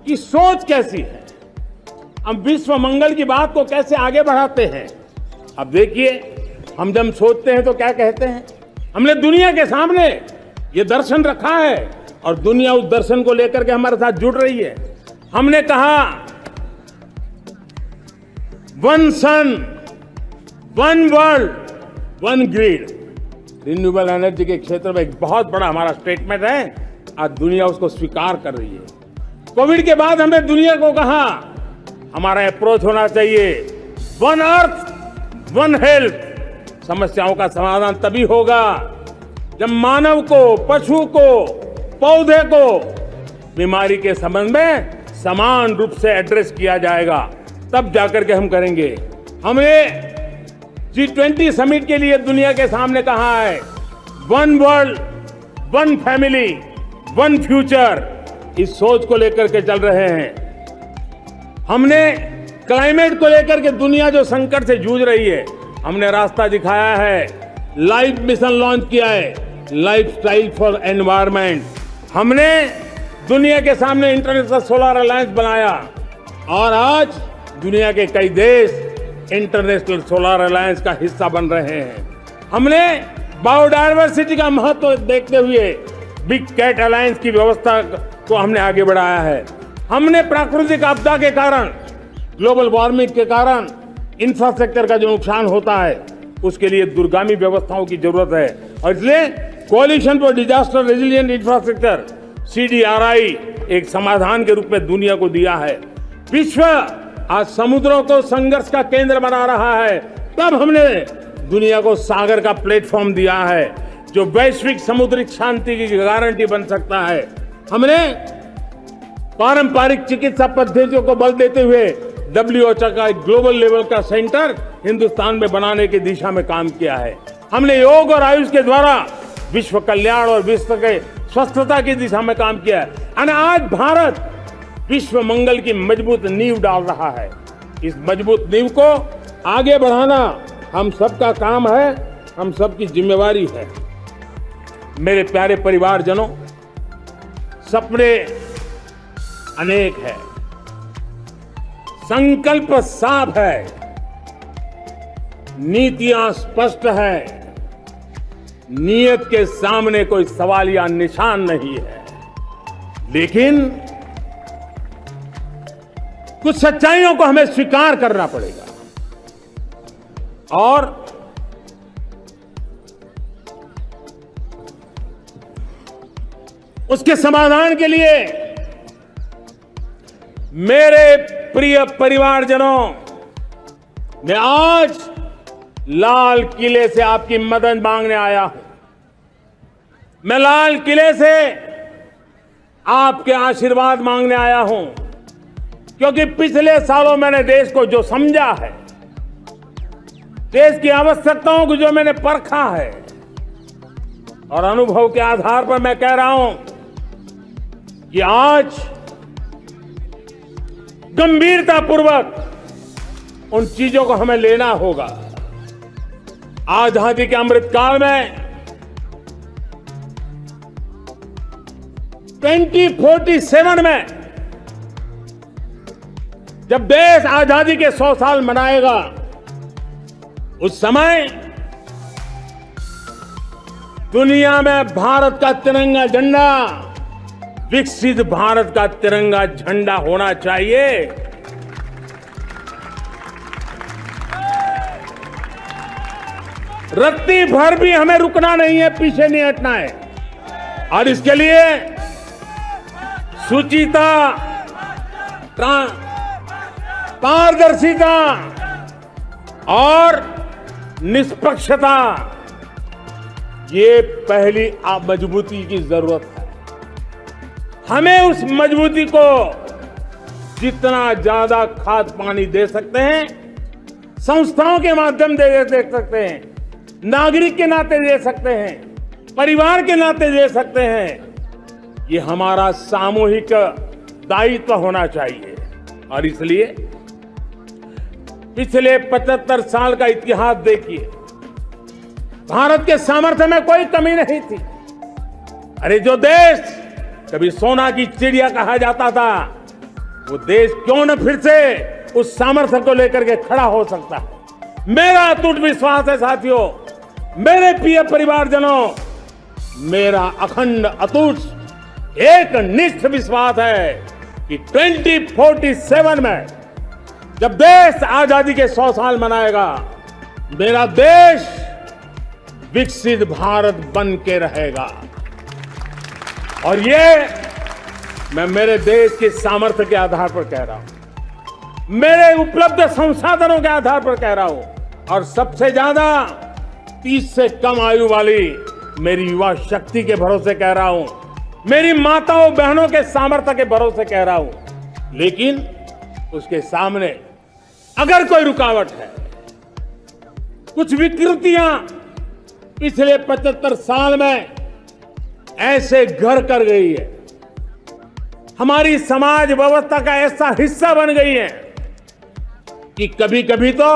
की सोच कैसी है, हम विश्व मंगल की बात को कैसे आगे बढ़ाते हैं। अब देखिए, हम जब सोचते हैं तो क्या कहते हैं, हमने दुनिया के सामने ये दर्शन रखा है और दुनिया उस दर्शन को लेकर के हमारे साथ जुड़ रही है। हमने कहा one sun, one world, one grid. Renewable energy के क्षेत्र में एक बहुत बड़ा हमारा स्टेटमेंट है, आज दुनिया उसको स्वीकार कर रही है। कोविड के बाद हमने दुनिया को कहा हमारा अप्रोच होना चाहिए वन अर्थ, वन हेल्थ। समस्याओं का समाधान तभी होगा जब मानव को, पशु को, पौधे को बीमारी के संबंध में समान रूप से एड्रेस किया जाएगा, तब जाकर के हम करेंगे। हमने G20 समिट के लिए दुनिया के सामने कहा है one world, one family, one future. इस सोच को लेकर के चल रहे हैं। हमने क्लाइमेट को लेकर के दुनिया जो संकट से जूझ रही है, हमने रास्ता दिखाया है, लाइफ मिशन लॉन्च किया है, लाइफस्टाइल फॉर एनवायरनमेंट। हमने दुनिया के सामने इंटरनेशनल सोलर अलायंस बनाया और आज दुनिया के कई देश इंटरनेशनल सोलर अलायंस का हिस्सा बन रहे हैं। हमने बायोडायवर्सिटी का महत्व देखते हुए बिग कैट अलायंस की व्यवस्था को हमने आगे बढ़ाया है। हमने प्राकृतिक आपदा के कारण, ग्लोबल वार्मिंग के कारण इंफ्रास्ट्रक्चर का जो नुकसान होता है, उसके लिए दूरगामी व्यवस्थाओं की जरूरत है और इसलिए coalition for disaster resilient infrastructure CDRI एक समाधान के रूप में दुनिया को दिया है। विश्व आज समुद्रों को संघर्ष का केंद्र बना रहा है, तब हमने दुनिया को सागर का प्लेटफॉर्म दिया है जो वैश्विक समुद्री शांति की गारंटी बन सकता है। हमने पारंपरिक चिकित्सा पद्धतियों को बल देते हुए WHO का एक ग्लोबल लेवल का सेंटर हिंदुस्तान में बनाने की दिशा में काम किया है। हमने योग और आयुष के द्वारा विश्व कल्याण और विश्व के स्वस्थता की दिशा में काम किया है। और आज भारत विश्व मंगल की मजबूत नींव डाल रहा है। इस मजबूत नींव को आगे बढ़ाना हम सबका काम है, हम सबकी जिम्मेवारी है। मेरे प्यारे परिवारजनों, सपने अनेक है, संकल्प साफ है, नीतियां स्पष्ट है, नियत के सामने कोई सवाल या निशान नहीं है, लेकिन कुछ सच्चाइयों को हमें स्वीकार करना पड़ेगा और उसके समाधान के लिए मेरे प्रिय परिवारजनों, मैं आज लाल किले से आपकी मदद मांगने आया हूं। मैं लाल किले से आपके आशीर्वाद मांगने आया हूं, क्योंकि पिछले सालों मैंने देश को जो समझा है, देश की आवश्यकताओं को जो मैंने परखा है, और अनुभव के आधार पर मैं कह रहा हूं कि आज गंभीरतापूर्वक उन चीजों को हमें लेना होगा। आजादी के अमृत काल में 2047 में जब देश आजादी के 100 साल मनाएगा, उस समय दुनिया में भारत का तिरंगा झंडा विकसित भारत का तिरंगा झंडा होना चाहिए। रत्ती भर भी हमें रुकना नहीं है, पीछे नहीं हटना है। और इसके लिए शुचिता, पारदर्शिता और निष्पक्षता, ये पहली मजबूती की जरूरत है। हमें उस मजबूती को जितना ज्यादा खाद पानी दे सकते हैं, संस्थाओं के माध्यम से दे सकते हैं, नागरिक के नाते दे सकते हैं, परिवार के नाते दे सकते हैं, ये हमारा सामूहिक दायित्व होना चाहिए। और इसलिए पिछले 75 साल का इतिहास देखिए, भारत के सामर्थ्य में कोई कमी नहीं थी। अरे जो देश कभी सोना की चिड़िया कहा जाता था, वो देश क्यों न फिर से उस सामर्थ्य को लेकर के खड़ा हो सकता है। मेरा अटूट विश्वास है साथियों, मेरे प्रिय परिवारजनों, मेरा अखंड अटूट एक निष्ठ विश्वास है कि 2047 में जब देश आजादी के 100 साल मनाएगा, मेरा देश विकसित भारत बन के रहेगा। और ये मैं मेरे देश के सामर्थ्य के आधार पर कह रहा हूं, मेरे उपलब्ध संसाधनों के आधार पर कह रहा हूं, और सबसे ज्यादा 30 से कम आयु वाली मेरी युवा शक्ति के भरोसे कह रहा हूं, मेरी माताओं बहनों के सामर्थ्य के भरोसे कह रहा हूं। लेकिन उसके सामने अगर कोई रुकावट है, कुछ विकृतियां पिछले 75 साल में ऐसे घर कर गई है, हमारी समाज व्यवस्था का ऐसा हिस्सा बन गई है कि कभी कभी तो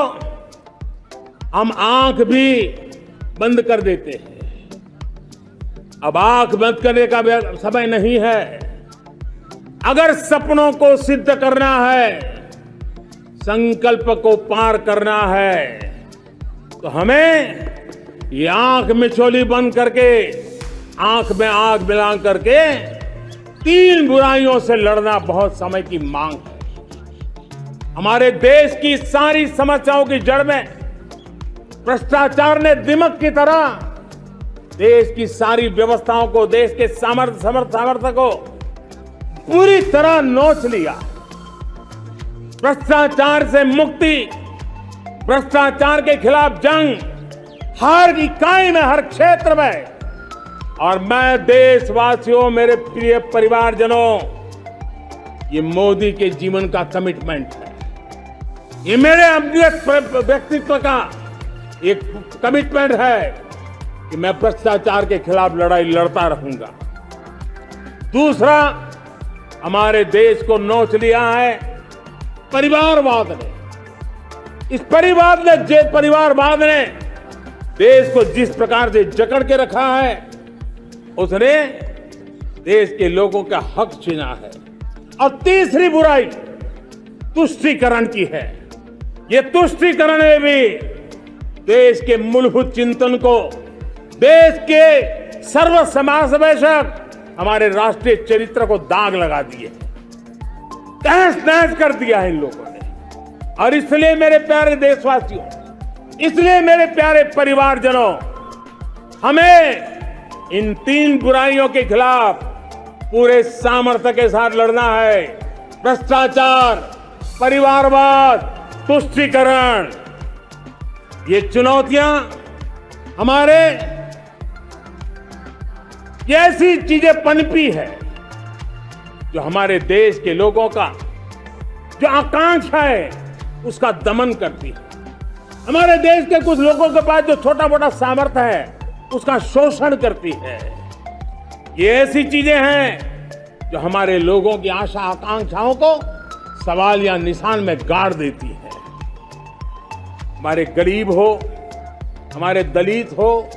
हम आंख भी बंद कर देते हैं। अब आंख बंद करने का समय नहीं है। अगर सपनों को सिद्ध करना है, संकल्प को पार करना है, तो हमें ये आंख मिचौली बंद करके, आंख में आंख मिला करके 3 बुराइयों से लड़ना बहुत समय की मांग है। हमारे देश की सारी समस्याओं की जड़ में भ्रष्टाचार ने दिमक की तरह देश की सारी व्यवस्थाओं को, देश के सामर्थ्य को पूरी तरह नोच लिया। भ्रष्टाचार से मुक्ति, भ्रष्टाचार के खिलाफ जंग हर इकाई में, हर क्षेत्र में। और मैं देशवासियों, मेरे प्रिय परिवारजनों, ये मोदी के जीवन का कमिटमेंट है, ये मेरे व्यक्तित्व का एक कमिटमेंट है कि मैं भ्रष्टाचार के खिलाफ लड़ाई लड़ता रहूंगा। दूसरा, हमारे देश को नोच लिया है परिवारवाद ने। इस परिवारवाद ने देश को जिस प्रकार से जकड़ के रखा है, उसने देश के लोगों का हक छीना है। और तीसरी बुराई तुष्टीकरण की है। ये तुष्टीकरण में भी देश के मूलभूत चिंतन को, देश के सर्व समावेशक हमारे राष्ट्रीय चरित्र को दाग लगा दिए, तहस नहस कर दिया है इन लोगों ने। और इसलिए मेरे प्यारे देशवासियों, इसलिए मेरे प्यारे परिवारजनों, हमें इन 3 बुराइयों के खिलाफ पूरे सामर्थ्य के साथ लड़ना है। भ्रष्टाचार, परिवारवाद, तुष्टीकरण, ये चुनौतियां हमारे ये ऐसी चीजें पनपी है जो हमारे देश के लोगों का जो आकांक्षा है उसका दमन करती है। हमारे देश के कुछ लोगों के पास जो छोटा मोटा सामर्थ्य है उसका शोषण करती है। ये ऐसी चीजें हैं जो हमारे लोगों की आशा आकांक्षाओं को सवाल या निशान में गाड़ देती है। हमारे गरीब हो, हमारे दलित हो,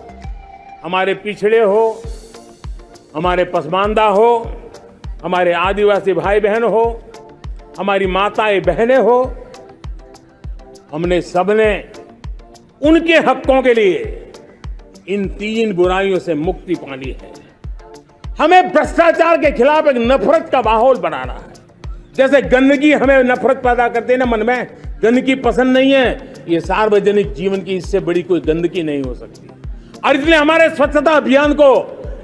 हमारे पिछड़े हो, हमारे पसमानदा हो, हमारे आदिवासी भाई बहन हो, हमारी माताएं बहनें हो, हमने सबने उनके हकों के लिए इन 3 बुराइयों से मुक्ति पानी है। हमें भ्रष्टाचार के खिलाफ एक नफरत का माहौल बनाना है। जैसे गंदगी हमें नफरत पैदा करती है ना, मन में गंदगी पसंद नहीं है, ये सार्वजनिक जीवन की इससे बड़ी कोई गंदगी नहीं हो सकती। और इसलिए हमारे स्वच्छता अभियान को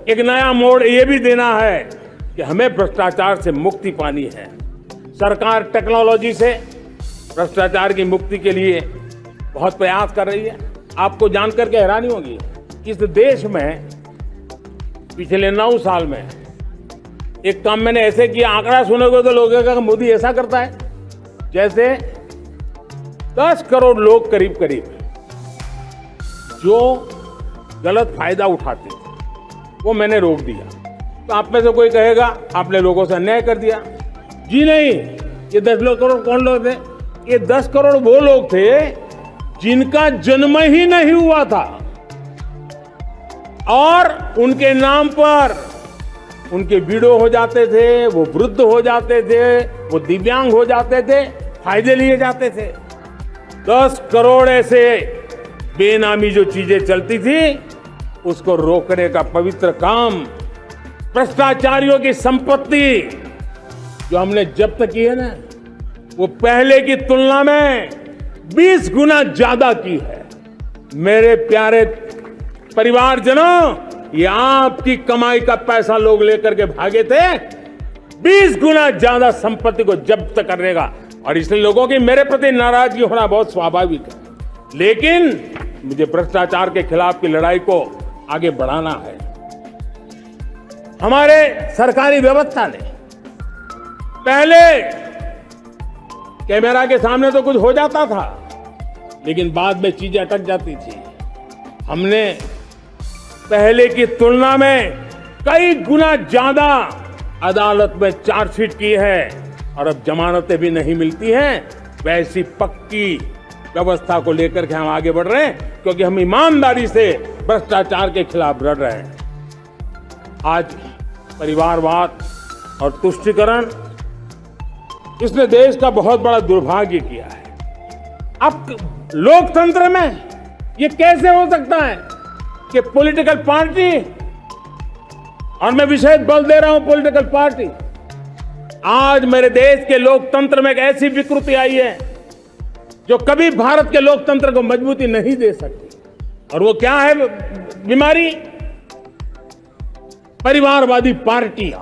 एक नया मोड़ ये भी देना है कि हमें भ्रष्टाचार से मुक्ति पानी है। सरकार टेक्नोलॉजी से भ्रष्टाचार की मुक्ति के लिए बहुत प्रयास कर रही है। आपको जानकर के हैरानी होगी, इस देश में पिछले 9 साल में एक काम मैंने ऐसे किया, आंकड़ा सुनोगे तो लोग कहेंगे मोदी ऐसा करता है, जैसे 10 करोड़ लोग करीब जो गलत फायदा उठाते थे वो मैंने रोक दिया। तो आप में से कोई कहेगा आपने लोगों से अन्याय कर दिया। जी नहीं, ये 10 करोड़ कौन लोग थे? ये 10 करोड़ वो लोग थे जिनका जन्म ही नहीं हुआ था और उनके नाम पर उनके विडो हो जाते थे, वो वृद्ध हो जाते थे, वो दिव्यांग हो जाते थे, फायदे लिए जाते थे। 10 करोड़ ऐसे बेनामी जो चीजें चलती थी उसको रोकने का पवित्र काम, भ्रष्टाचारियों की संपत्ति जो हमने जब्त की है ना, वो पहले की तुलना में 20 गुना ज्यादा की है। मेरे प्यारे परिवारजनों, ये आपकी कमाई का पैसा लोग लेकर के भागे थे, 20 गुना ज्यादा संपत्ति को जब्त करने का। और इसलिए लोगों की मेरे प्रति नाराजगी होना बहुत स्वाभाविक है, लेकिन मुझे भ्रष्टाचार के खिलाफ की लड़ाई को आगे बढ़ाना है। हमारे सरकारी व्यवस्था ने पहले कैमरा के सामने तो कुछ हो जाता था, लेकिन बाद में चीजें अटक जाती थी। हमने पहले की तुलना में कई गुना ज्यादा अदालत में चार्जशीट की है और अब जमानतें भी नहीं मिलती हैं। वैसी पक्की व्यवस्था को लेकर के हम आगे बढ़ रहे हैं, क्योंकि हम ईमानदारी से भ्रष्टाचार के खिलाफ लड़ रहे हैं। आज परिवारवाद और तुष्टीकरण, इसने देश का बहुत बड़ा दुर्भाग्य किया है। अब लोकतंत्र में ये कैसे हो सकता है कि पॉलिटिकल पार्टी, और मैं विशेष बल दे रहा हूं पॉलिटिकल पार्टी, आज मेरे देश के लोकतंत्र में एक ऐसी विकृति आई है जो कभी भारत के लोकतंत्र को मजबूती नहीं दे सकती। और वो क्या है बीमारी? परिवारवादी पार्टियां।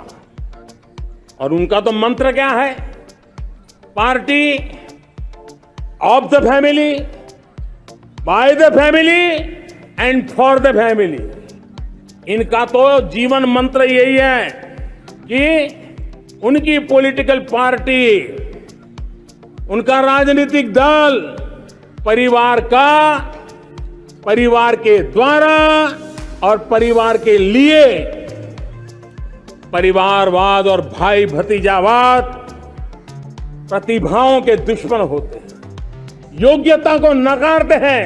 और उनका तो मंत्र क्या है? Party of the family, by the family and for the family. इनका तो जीवन मंत्र यही है कि उनकी पॉलिटिकल पार्टी, उनका राजनीतिक दल परिवार का, परिवार के द्वारा और परिवार के लिए, परिवारवाद और भाई भतीजावाद प्रतिभाओं के दुश्मन होते हैं, योग्यता को नकारते हैं,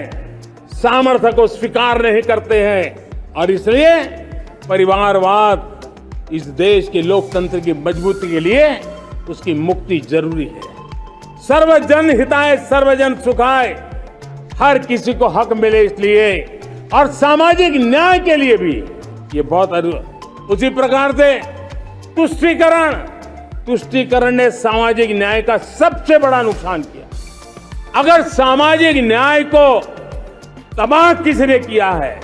सामर्थ्य को स्वीकार नहीं करते हैं। और इसलिए परिवारवाद इस देश के लोकतंत्र की मजबूती के लिए उसकी मुक्ति जरूरी है। सर्वजन हिताय सर्वजन सुखाय, हर किसी को हक मिले इसलिए, और सामाजिक न्याय के लिए भी ये बहुत। उसी प्रकार से तुष्टीकरण ने सामाजिक न्याय का सबसे बड़ा नुकसान किया। अगर सामाजिक न्याय को तबाह किसने किया है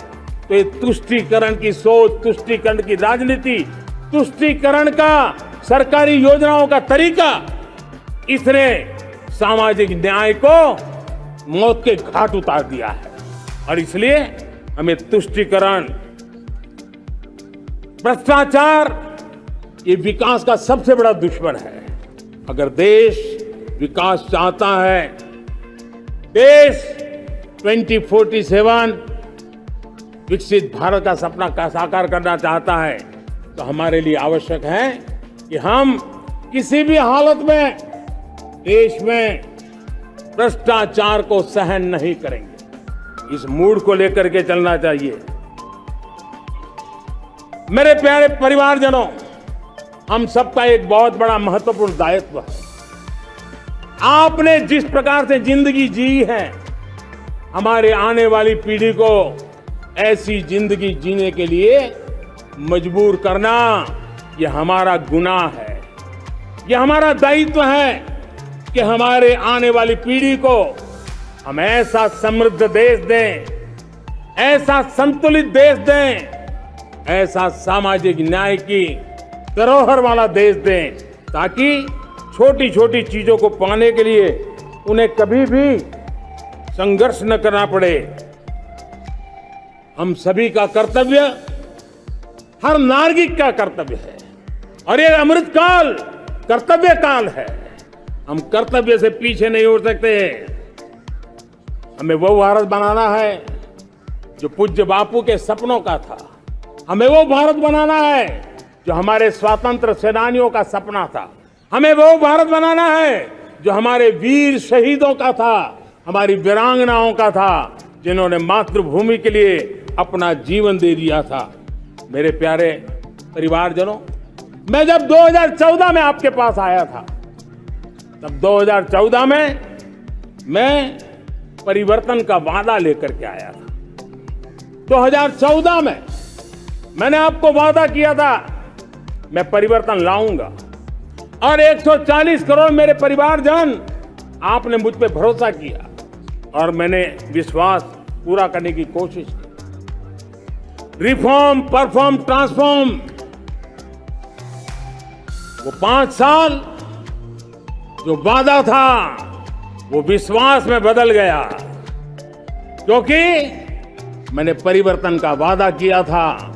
तो ये तुष्टीकरण की सोच, तुष्टीकरण की राजनीति, तुष्टीकरण का सरकारी योजनाओं का तरीका, इसने सामाजिक न्याय को मौत के घाट उतार दिया है। और इसलिए हमें तुष्टीकरण, भ्रष्टाचार, ये विकास का सबसे बड़ा दुश्मन है। अगर देश विकास चाहता है, देश 2047 विकसित भारत का सपना का साकार करना चाहता है, तो हमारे लिए आवश्यक है कि हम किसी भी हालत में देश में भ्रष्टाचार को सहन नहीं करेंगे। इस मूड को लेकर के चलना चाहिए। मेरे प्यारे परिवारजनों, हम सबका एक बहुत बड़ा महत्वपूर्ण दायित्व है। आपने जिस प्रकार से जिंदगी जी है, हमारे आने वाली पीढ़ी को ऐसी जिंदगी जीने के लिए मजबूर करना, यह हमारा गुनाह है। यह हमारा दायित्व है कि हमारे आने वाली पीढ़ी को हम ऐसा समृद्ध देश दें, ऐसा संतुलित देश दें, ऐसा सामाजिक न्याय की धरोहर वाला देश दें, ताकि छोटी छोटी चीजों को पाने के लिए उन्हें कभी भी संघर्ष न करना पड़े। हम सभी का कर्तव्य, हर नागरिक का कर्तव्य है, और ये अमृत काल कर्तव्य काल है। हम कर्तव्य से पीछे नहीं उठ सकते। हमें वो भारत बनाना है जो पूज्य बापू के सपनों का था। हमें वो भारत बनाना है जो हमारे स्वतंत्र सेनानियों का सपना था। हमें वो भारत बनाना है जो हमारे वीर शहीदों का था, हमारी वीरांगनाओं का था, जिन्होंने मातृभूमि के लिए अपना जीवन दे दिया था। मेरे प्यारे परिवारजनों, मैं जब 2014 में आपके पास आया था, तब 2014 में मैं परिवर्तन का वादा लेकर के आया था। 2014 में मैंने आपको वादा किया था, मैं परिवर्तन लाऊंगा, और 140 करोड़ मेरे परिवारजन, आपने मुझ पे भरोसा किया और मैंने विश्वास पूरा करने की कोशिश की। रिफॉर्म, परफॉर्म, ट्रांसफॉर्म, वो 5 साल जो वादा था वो विश्वास में बदल गया, क्योंकि मैंने परिवर्तन का वादा किया था।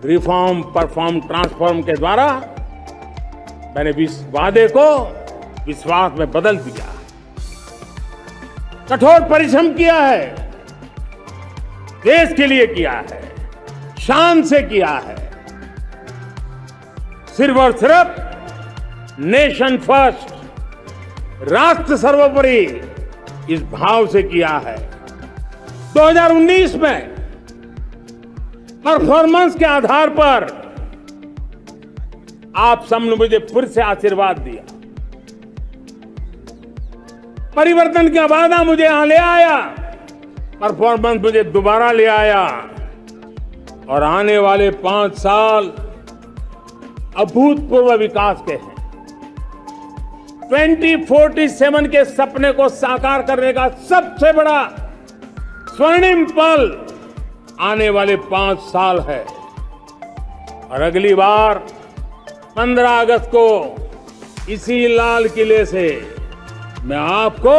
रिफॉर्म, परफॉर्म, ट्रांसफॉर्म के द्वारा मैंने इस वादे को विश्वास में बदल दिया। कठोर परिश्रम किया है, देश के लिए किया है, शान से किया है, सिर्फ और सिर्फ नेशन फर्स्ट, राष्ट्र सर्वोपरि, इस भाव से किया है। 2019 में परफॉर्मेंस के आधार पर आप सबने मुझे फिर से आशीर्वाद दिया। परिवर्तन का वादा मुझे यहां ले आया, परफॉर्मेंस मुझे दोबारा ले आया, और आने वाले 5 साल अभूतपूर्व विकास के हैं। 2047 के सपने को साकार करने का सबसे बड़ा स्वर्णिम पल आने वाले 5 साल है। और अगली बार 15 अगस्त को इसी लाल किले से मैं आपको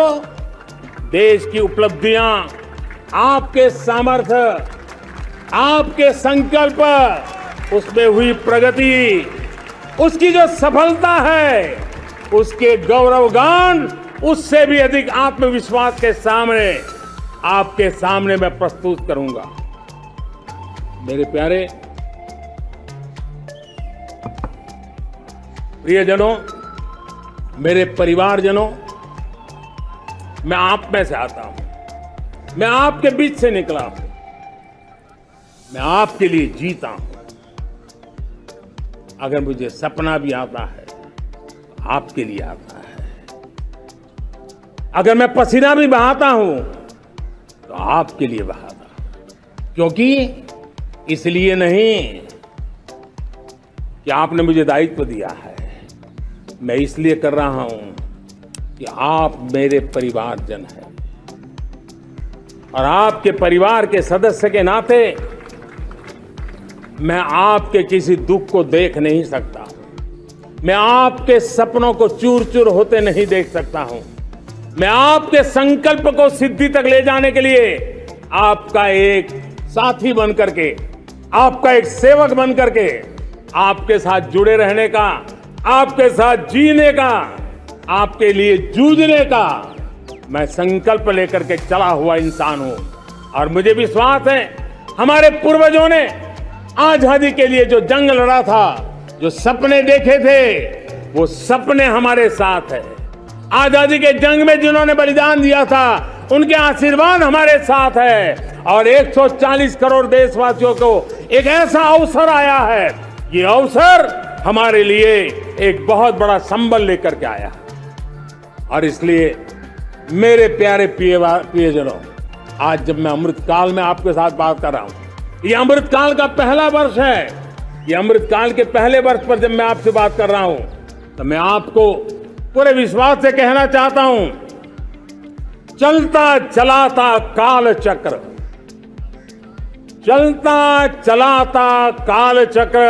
देश की उपलब्धियां, आपके सामर्थ्य, आपके संकल्प, उसमें हुई प्रगति, उसकी जो सफलता है, उसके गौरवगान, उससे भी अधिक आत्मविश्वास के सामने, आपके सामने मैं प्रस्तुत करूंगा। मेरे प्यारे प्रियजनों, मेरे परिवारजनों, मैं आप में से आता हूं, मैं आपके बीच से निकला हूं, मैं आपके लिए जीता हूं। अगर मुझे सपना भी आता है तो आपके लिए आता है। अगर मैं पसीना भी बहाता हूं तो आपके लिए बहाता हूं, क्योंकि इसलिए नहीं कि आपने मुझे दायित्व दिया है, मैं इसलिए कर रहा हूं कि आप मेरे परिवारजन हैं, और आपके परिवार के सदस्य के नाते मैं आपके किसी दुख को देख नहीं सकता, मैं आपके सपनों को चूर चूर होते नहीं देख सकता हूं, मैं आपके संकल्प को सिद्धि तक ले जाने के लिए आपका एक साथी बन करके, आपका एक सेवक बन करके, आपके साथ जुड़े रहने का, आपके साथ जीने का, आपके लिए जूझने का मैं संकल्प लेकर के चला हुआ इंसान हूं। और मुझे विश्वास है, हमारे पूर्वजों ने आजादी के लिए जो जंग लड़ा था, जो सपने देखे थे, वो सपने हमारे साथ है। आजादी के जंग में जिन्होंने बलिदान दिया था, उनके आशीर्वाद हमारे साथ है और 140 करोड़ देशवासियों को एक ऐसा अवसर आया है। ये अवसर हमारे लिए एक बहुत बड़ा संबल लेकर के आया है और इसलिए मेरे प्यारे प्रियजनों, आज जब मैं अमृतकाल में आपके साथ बात कर रहा हूं, ये अमृतकाल का पहला वर्ष है। ये अमृतकाल के पहले वर्ष पर जब मैं आपसे बात कर रहा हूं तो मैं आपको पूरे विश्वास से कहना चाहता हूं, चलता चलाता काल चक्र, चलता चलाता काल चक्र,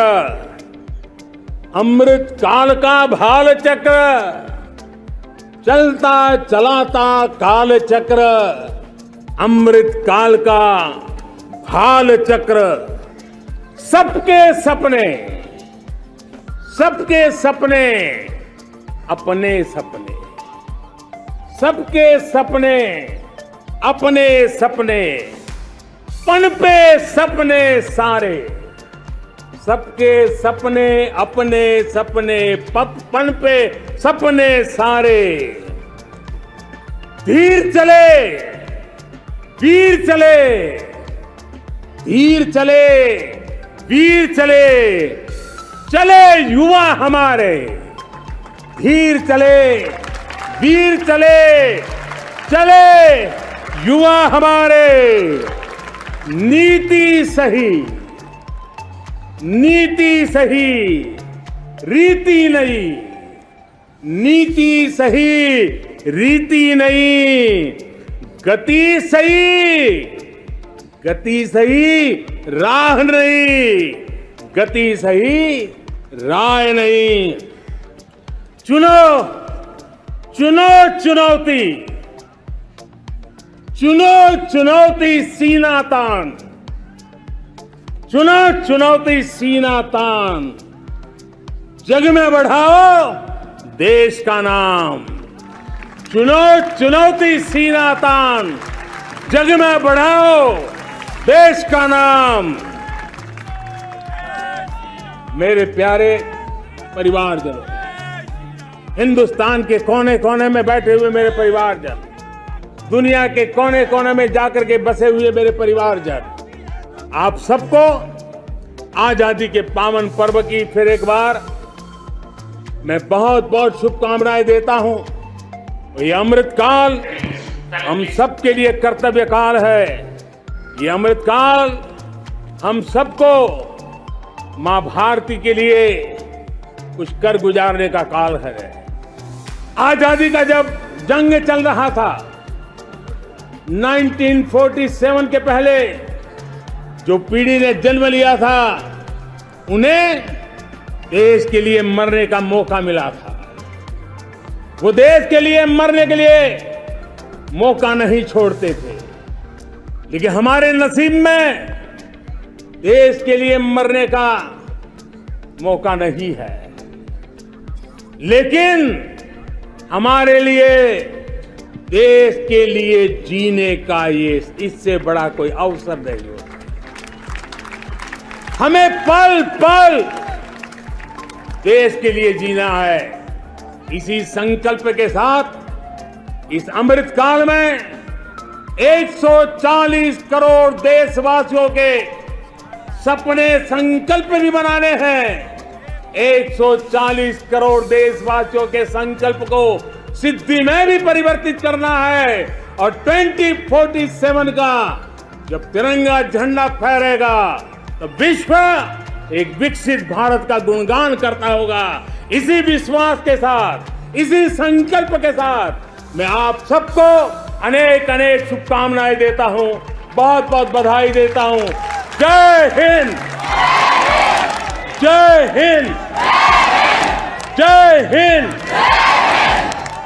अमृत काल का भाल चक्र, चलता चलाता काल चक्र, अमृत काल का भाल चक्र, सबके सपने, सबके सपने, अपने सपने, सबके सपने, अपने सपने, पनपे सपने सारे, सबके सपने, अपने सपने, पनपे सपने सारे, धीर चले, वीर चले, धीर चले, वीर चले, चले युवा हमारे, धीर चले, वीर चले, चले युवा हमारे, नीति सही, नीति सही, रीति नहीं, नीति सही, रीति नहीं, गति सही, गति सही, राह नहीं, गति सही, राय नहीं। चुनो, चुनो चुनौती, चुनो चुनौती सीना तान, चुनो चुनौती सीना तान, जग में बढ़ाओ देश का नाम, चुनो चुनौती सीना तान, जग में बढ़ाओ देश का नाम। मेरे प्यारे परिवारजनों, हिंदुस्तान के कोने कोने में बैठे हुए मेरे परिवारजन, दुनिया के कोने कोने में जाकर के बसे हुए मेरे परिवारजन, आप सबको आजादी के पावन पर्व की फिर एक बार मैं बहुत बहुत शुभकामनाएं देता हूं। ये अमृतकाल हम सबके लिए कर्तव्य काल है। ये अमृतकाल हम सबको मां भारती के लिए कुछ कर गुजारने का काल है। आजादी का जब जंग चल रहा था 1947 के पहले जो पीढ़ी ने जन्म लिया था उन्हें देश के लिए मरने का मौका मिला था। वो देश के लिए मरने के लिए मौका नहीं छोड़ते थे, लेकिन हमारे नसीब में देश के लिए मरने का मौका नहीं है। लेकिन हमारे लिए देश के लिए जीने का ये इससे बड़ा कोई अवसर नहीं होता। हमें पल पल देश के लिए जीना है। इसी संकल्प के साथ इस अमृतकाल में 140 करोड़ देशवासियों के सपने संकल्प भी बनाने हैं। 140 करोड़ देशवासियों के संकल्प को सिद्धि में भी परिवर्तित करना है और 2047 का जब तिरंगा झंडा फहरेगा तो विश्व एक विकसित भारत का गुणगान करता होगा। इसी विश्वास के साथ, इसी संकल्प के साथ मैं आप सबको अनेक अनेक शुभकामनाएं देता हूं, बहुत बहुत बधाई देता हूं। जय हिंद, जय हिंद, जय हिंद।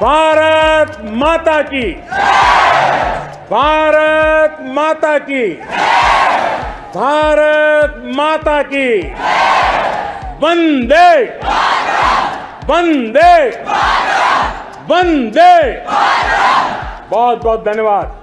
भारत माता की, भारत माता की, भारत माता की। वंदे, वंदे, वंदे। बहुत बहुत धन्यवाद।